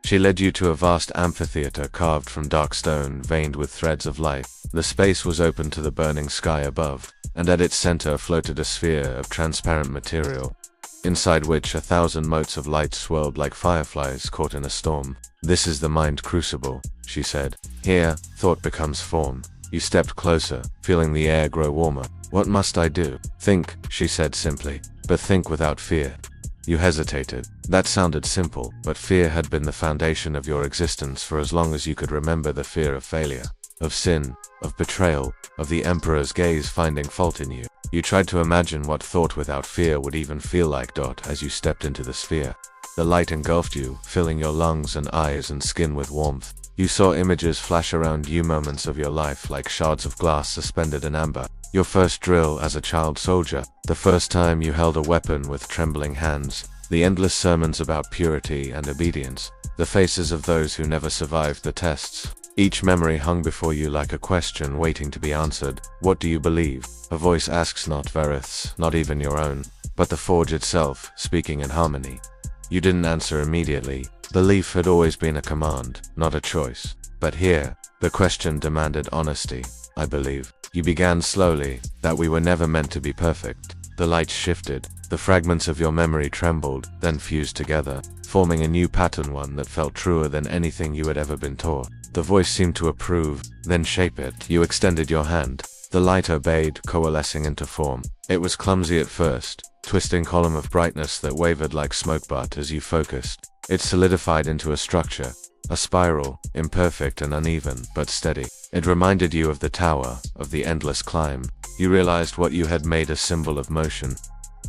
She led you to a vast amphitheater carved from dark stone, veined with threads of light. The space was open to the burning sky above, and at its center floated a sphere of transparent material, inside which 1,000 motes of light swirled like fireflies caught in a storm. This is the mind crucible, she said. Here, thought becomes form. You stepped closer, feeling the air grow warmer. What must I do? Think, she said simply, but think without fear. You hesitated. That sounded simple, but fear had been the foundation of your existence for as long as you could remember. The fear of failure, of sin, of betrayal, of the Emperor's gaze finding fault in you. You tried to imagine what thought without fear would even feel like. As you stepped into the sphere, the light engulfed you, filling your lungs and eyes and skin with warmth. You saw images flash around you, moments of your life like shards of glass suspended in amber. Your first drill as a child soldier, the first time you held a weapon with trembling hands, the endless sermons about purity and obedience, the faces of those who never survived the tests. Each memory hung before you like a question waiting to be answered. What do you believe? A voice asks, not Verith's, not even your own, but the forge itself, speaking in harmony. You didn't answer immediately. Belief had always been a command, not a choice. But here, the question demanded honesty. I believe. You began slowly, that we were never meant to be perfect. The light shifted, the fragments of your memory trembled, then fused together, forming a new pattern, one that felt truer than anything you had ever been taught. The voice seemed to approve, then shape it. You extended your hand. The light obeyed, coalescing into form. It was clumsy at first, twisting column of brightness that wavered like smoke, but as you focused, it solidified into a structure, a spiral, imperfect and uneven, but steady. It reminded you of the tower, of the endless climb. You realized what you had made a symbol of motion,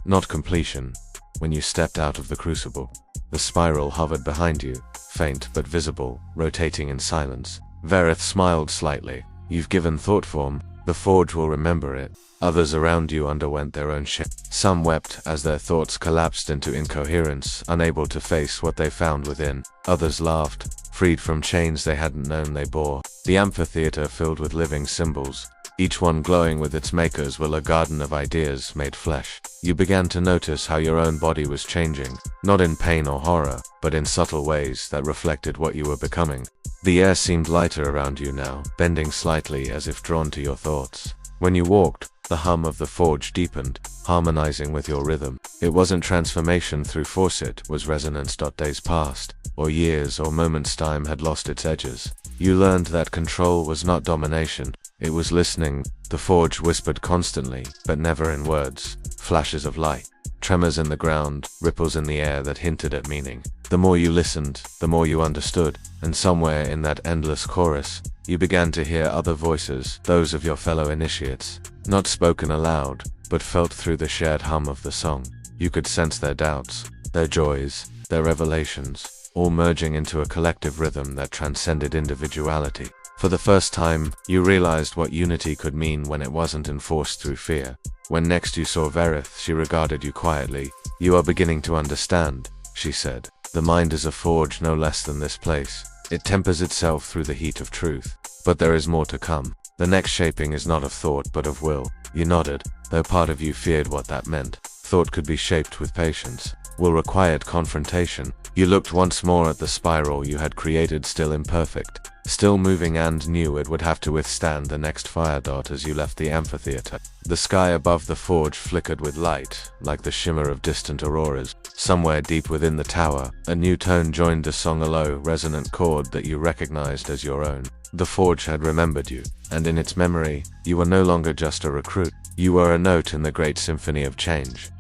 not completion. When you stepped out of the crucible, the spiral hovered behind you, faint but visible, rotating in silence. Verith smiled slightly. You've given thought form. The forge will remember it. Others around you underwent their own shift. Some wept as their thoughts collapsed into incoherence, unable to face what they found within. Others laughed, freed from chains they hadn't known they bore. The amphitheater filled with living symbols, each one glowing with its makers, will a garden of ideas made flesh. You began to notice how your own body was changing, not in pain or horror, but in subtle ways that reflected what you were becoming. The air seemed lighter around you now, bending slightly as if drawn to your thoughts. When you walked, the hum of the forge deepened, harmonizing with your rhythm. It wasn't transformation through force, it was resonance. Days passed, or years or moments, time had lost its edges. You learned that control was not domination, it was listening. The forge whispered constantly, but never in words. Flashes of light, tremors in the ground, ripples in the air that hinted at meaning. The more you listened, the more you understood, and somewhere in that endless chorus, you began to hear other voices, those of your fellow initiates. Not spoken aloud, but felt through the shared hum of the song. You could sense their doubts, their joys, their revelations, all merging into a collective rhythm that transcended individuality. For the first time, you realized what unity could mean when it wasn't enforced through fear. When next you saw Verith, she regarded you quietly. "You are beginning to understand," she said. "The mind is a forge no less than this place. It tempers itself through the heat of truth. But there is more to come. The next shaping is not of thought but of will." You nodded, though part of you feared what that meant. Thought could be shaped with patience. Will required confrontation. You looked once more at the spiral you had created, still imperfect, still moving, and knew it would have to withstand the next fire dot as you left the amphitheater. The sky above the forge flickered with light, like the shimmer of distant auroras. Somewhere deep within the tower, a new tone joined the song, a low, resonant chord that you recognized as your own. The forge had remembered you, and in its memory, you were no longer just a recruit. You were a note in the great symphony of change.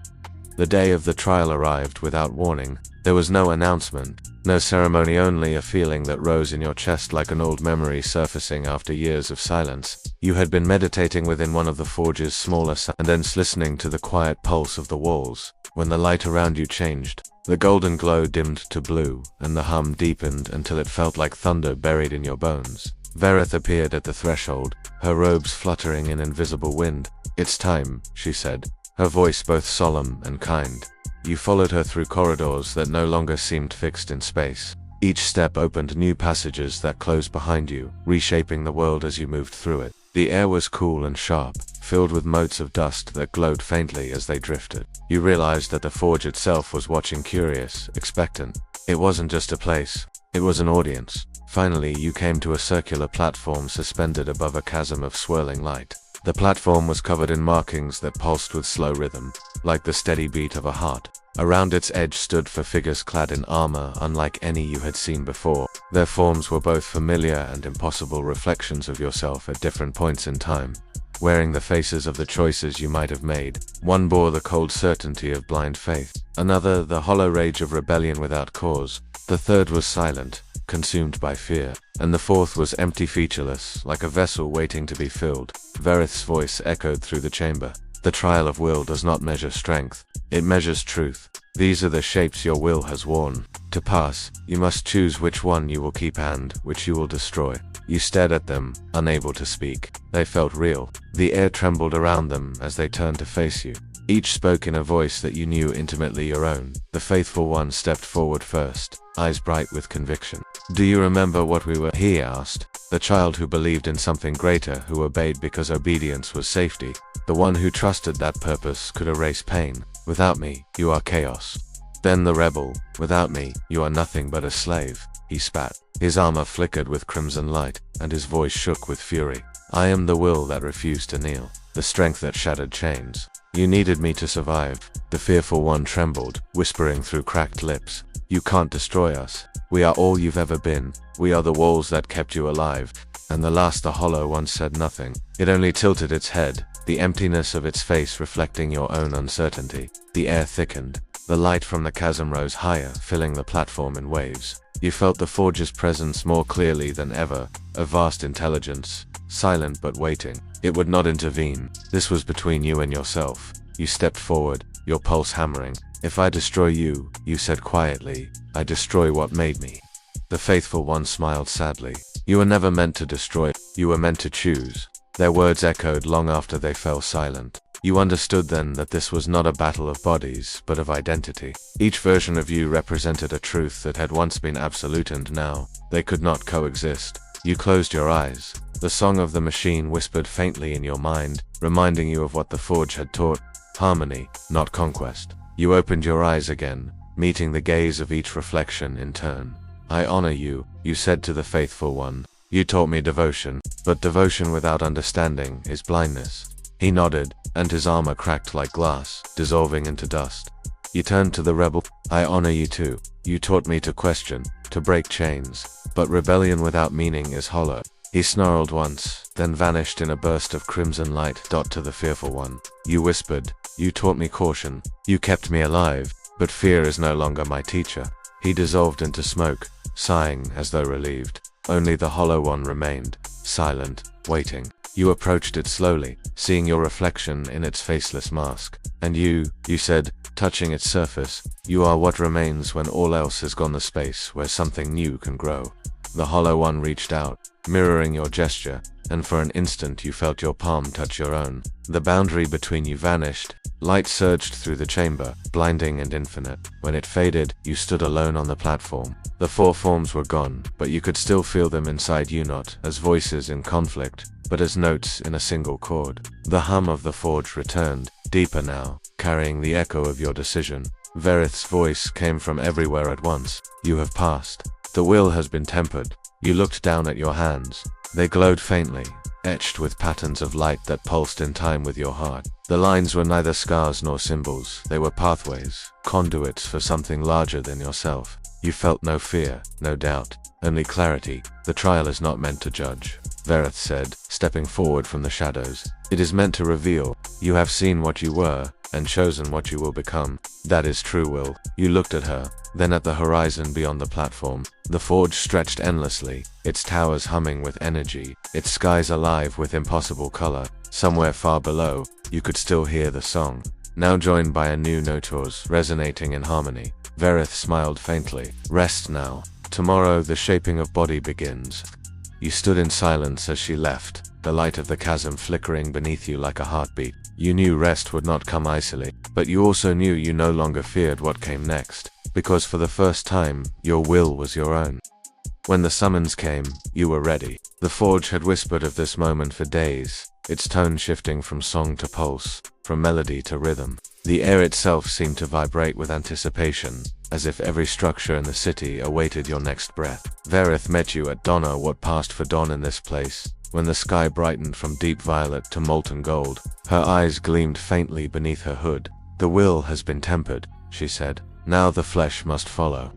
The day of the trial arrived without warning. There was no announcement, no ceremony, only a feeling that rose in your chest like an old memory surfacing after years of silence. You had been meditating within one of the forge's smaller and then listening to the quiet pulse of the walls. When the light around you changed, the golden glow dimmed to blue, and the hum deepened until it felt like thunder buried in your bones. Verith appeared at the threshold, her robes fluttering in invisible wind. "It's time," she said, her voice both solemn and kind. You followed her through corridors that no longer seemed fixed in space. Each step opened new passages that closed behind you, reshaping the world as you moved through it. The air was cool and sharp, filled with motes of dust that glowed faintly as they drifted. You realized that the forge itself was watching, curious, expectant. It wasn't just a place, it was an audience. Finally, you came to a circular platform suspended above a chasm of swirling light. The platform was covered in markings that pulsed with slow rhythm, like the steady beat of a heart. Around its edge stood four figures clad in armor unlike any you had seen before. Their forms were both familiar and impossible reflections of yourself at different points in time, wearing the faces of the choices you might have made. One bore the cold certainty of blind faith, another the hollow rage of rebellion without cause. The third was silent, consumed by fear, and the fourth was empty, featureless, like a vessel waiting to be filled. Verith's voice echoed through the chamber. "The trial of will does not measure strength, it measures truth. These are the shapes your will has worn. To pass, you must choose which one you will keep and which you will destroy." You stared at them, unable to speak. They felt real. The air trembled around them as they turned to face you. Each spoke in a voice that you knew intimately your own. The faithful one stepped forward first, eyes bright with conviction. "Do you remember what we were?" he asked. "The child who believed in something greater, who obeyed because obedience was safety. The one who trusted that purpose could erase pain. Without me, you are chaos." Then the rebel, "Without me, you are nothing but a slave." He spat. His armor flickered with crimson light, and his voice shook with fury. "I am the will that refused to kneel, the strength that shattered chains. You needed me to survive." The fearful one trembled, whispering through cracked lips, "You can't destroy us. We are all you've ever been. We are the walls that kept you alive." And the hollow one said nothing. It only tilted its head, the emptiness of its face reflecting your own uncertainty. The air thickened. The light from the chasm rose higher, filling the platform in waves. You felt the forge's presence more clearly than ever, a vast intelligence, silent but waiting. It would not intervene. This was between you and yourself. You stepped forward, your pulse hammering. "If I destroy you," you said quietly, "I destroy what made me." The faithful one smiled sadly. "You were never meant to destroy, you were meant to choose." Their words echoed long after they fell silent. You understood then that this was not a battle of bodies, but of identity. Each version of you represented a truth that had once been absolute, and now they could not coexist. You closed your eyes. The song of the machine whispered faintly in your mind, reminding you of what the forge had taught: harmony, not conquest. You opened your eyes again, meeting the gaze of each reflection in turn. "I honor you," you said to the faithful one. "You taught me devotion, but devotion without understanding is blindness." He nodded, and his armor cracked like glass, dissolving into dust. You turned to the rebel. "I honor you too. You taught me to question, to break chains, but rebellion without meaning is hollow." He snarled once, then vanished in a burst of crimson light. To the fearful one, you whispered, "You taught me caution. You kept me alive, but fear is no longer my teacher." He dissolved into smoke, sighing as though relieved. Only the hollow one remained, silent, waiting. You approached it slowly, seeing your reflection in its faceless mask. And you said, touching its surface, you are what remains when all else has gone, the space where something new can grow. The hollow one reached out, mirroring your gesture, and for an instant you felt your palm touch your own. The boundary between you vanished. Light surged through the chamber, blinding and infinite. When it faded, you stood alone on the platform. The four forms were gone, but you could still feel them inside you, not as voices in conflict, but as notes in a single chord. The hum of the forge returned, deeper now, carrying the echo of your decision. Verith's voice came from everywhere at once. You have passed. The will has been tempered. You looked down at your hands. They glowed faintly, etched with patterns of light that pulsed in time with your heart. The lines were neither scars nor symbols. They were pathways, conduits for something larger than yourself. You felt no fear, no doubt, only clarity. The trial is not meant to judge, Verith said, stepping forward from the shadows. It is meant to reveal. You have seen what you were, and chosen what you will become. That is true will. You looked at her, then at the horizon beyond the platform. The forge stretched endlessly, its towers humming with energy, its skies alive with impossible color. Somewhere far below, you could still hear the song, now joined by a new notos resonating in harmony. Verith smiled faintly. Rest now. Tomorrow the shaping of body begins. You stood in silence as she left, the light of the chasm flickering beneath you like a heartbeat. You knew rest would not come easily, but you also knew you no longer feared what came next, because for the first time, your will was your own. When the summons came, you were ready. The forge had whispered of this moment for days, its tone shifting from song to pulse, from melody to rhythm. The air itself seemed to vibrate with anticipation, as if every structure in the city awaited your next breath. Verith met you at dawn, what passed for dawn in this place, when the sky brightened from deep violet to molten gold. Her eyes gleamed faintly beneath her hood. The will has been tempered, she said. Now the flesh must follow.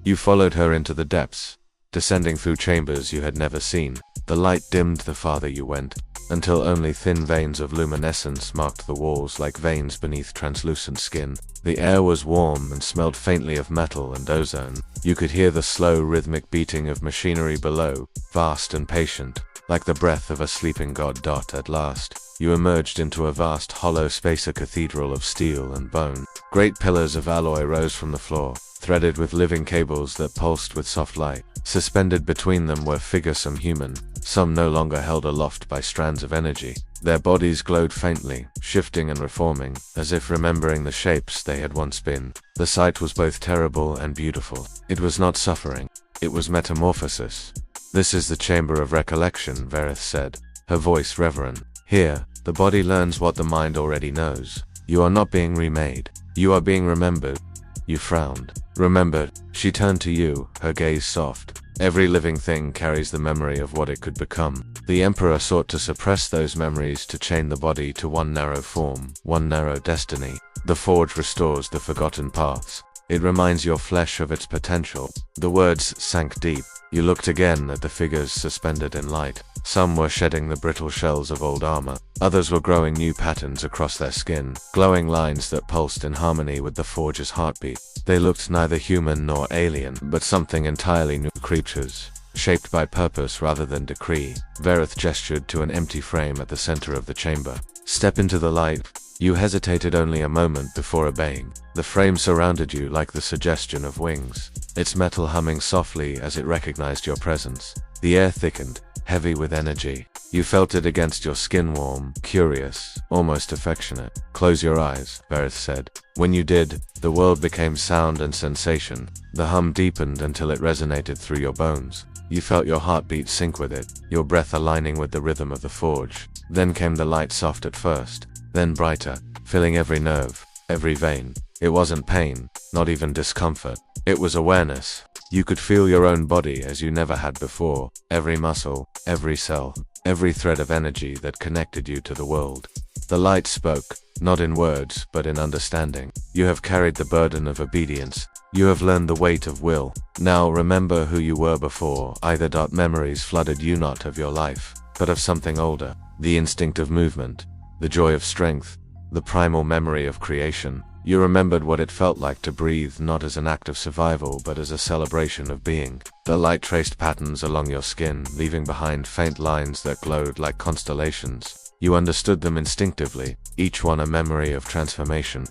You followed her into the depths, descending through chambers you had never seen. The light dimmed the farther you went, until only thin veins of luminescence marked the walls like veins beneath translucent skin. The air was warm and smelled faintly of metal and ozone. You could hear the slow rhythmic beating of machinery below, vast and patient, like the breath of a sleeping god. At last, you emerged into a vast hollow space, a cathedral of steel and bone. Great pillars of alloy rose from the floor, threaded with living cables that pulsed with soft light. Suspended between them were figures, some human, some no longer held aloft by strands of energy. Their bodies glowed faintly, shifting and reforming, as if remembering the shapes they had once been. The sight was both terrible and beautiful. It was not suffering, it was metamorphosis. This is the chamber of recollection, Verith said, her voice reverent. Here, the body learns what the mind already knows. You are not being remade, you are being remembered. You frowned. Remembered. She turned to you, her gaze soft. Every living thing carries the memory of what it could become. The Emperor sought to suppress those memories, to chain the body to one narrow form, one narrow destiny. The forge restores the forgotten paths. It reminds your flesh of its potential. The words sank deep. You looked again at the figures suspended in light. Some were shedding the brittle shells of old armor. Others were growing new patterns across their skin, glowing lines that pulsed in harmony with the forge's heartbeat. They looked neither human nor alien, but something entirely new, creatures, shaped by purpose rather than decree. Verith gestured to an empty frame at the center of the chamber. Step into the light. You hesitated only a moment before obeying. The frame surrounded you like the suggestion of wings, its metal humming softly as it recognized your presence. The air thickened, heavy with energy. You felt it against your skin, warm, curious, almost affectionate. Close your eyes, Verith said. When you did, the world became sound and sensation. The hum deepened until it resonated through your bones. You felt your heartbeat sync with it, your breath aligning with the rhythm of the forge. Then came the light, soft at first, then brighter, filling every nerve, every vein. It wasn't pain, not even discomfort. It was awareness. You could feel your own body as you never had before. Every muscle, every cell, every thread of energy that connected you to the world. The light spoke, not in words, but in understanding. You have carried the burden of obedience. You have learned the weight of will. Now remember who you were before. Either. Memories flooded you, not of your life, but of something older. The instinct of movement, the joy of strength, the primal memory of creation. You remembered what it felt like to breathe, not as an act of survival but as a celebration of being. The light traced patterns along your skin, leaving behind faint lines that glowed like constellations. You understood them instinctively, each one a memory of transformation,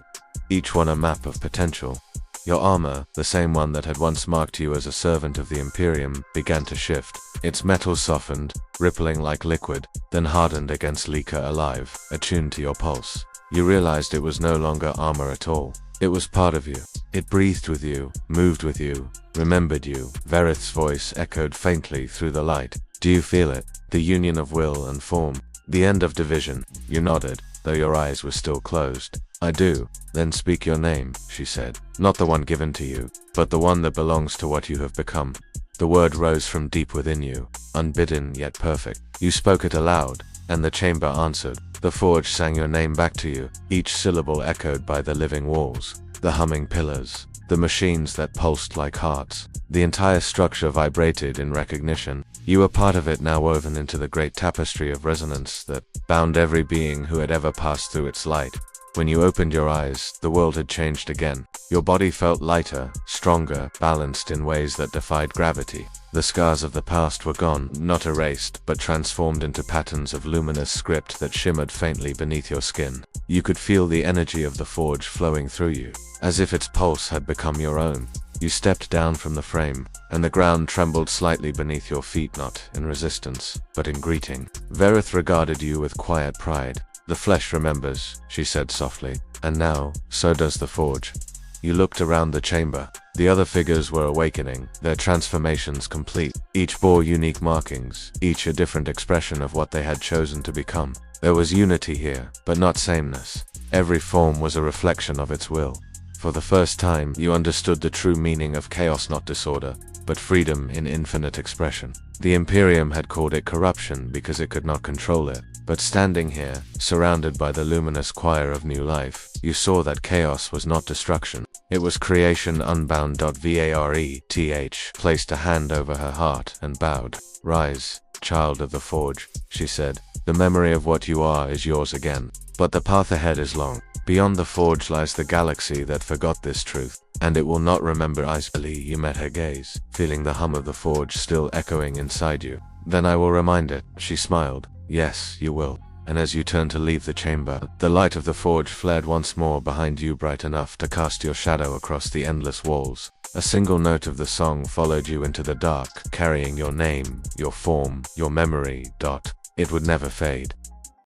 each one a map of potential. Your armor, the same one that had once marked you as a servant of the Imperium, began to shift. Its metal softened, rippling like liquid, then hardened against Lika alive, attuned to your pulse. You realized it was no longer armor at all. It was part of you. It breathed with you, moved with you, remembered you. Verith's voice echoed faintly through the light. Do you feel it? The union of will and form. The end of division. You nodded, though your eyes were still closed. I do. Then speak your name, she said. Not the one given to you, but the one that belongs to what you have become. The word rose from deep within you, unbidden yet perfect. You spoke it aloud, and the chamber answered. The forge sang your name back to you, each syllable echoed by the living walls, the humming pillars, the machines that pulsed like hearts. The entire structure vibrated in recognition. You were part of it, now woven into the great tapestry of resonance that bound every being who had ever passed through its light. When you opened your eyes, the world had changed again. Your body felt lighter, stronger, balanced in ways that defied gravity. The scars of the past were gone, not erased, but transformed into patterns of luminous script that shimmered faintly beneath your skin. You could feel the energy of the forge flowing through you, as if its pulse had become your own. You stepped down from the frame, and the ground trembled slightly beneath your feet, not in resistance, but in greeting. Verith regarded you with quiet pride. The flesh remembers, she said softly, and now, so does the forge. You looked around the chamber. The other figures were awakening, their transformations complete. Each bore unique markings, each a different expression of what they had chosen to become. There was unity here, but not sameness. Every form was a reflection of its will. For the first time, you understood the true meaning of chaos, not disorder, but freedom in infinite expression. The Imperium had called it corruption because it could not control it. But standing here, surrounded by the luminous choir of new life, you saw that chaos was not destruction. It was creation unbound. Vareth placed a hand over her heart and bowed. Rise, child of the forge, she said. The memory of what you are is yours again. But the path ahead is long. Beyond the forge lies the galaxy that forgot this truth, and it will not remember. You met her gaze, feeling the hum of the forge still echoing inside you. Then I will remind it, she smiled. Yes, you will. And as you turned to leave the chamber, the light of the forge flared once more behind you, bright enough to cast your shadow across the endless walls. A single note of the song followed you into the dark, carrying your name, your form, your memory. It would never fade.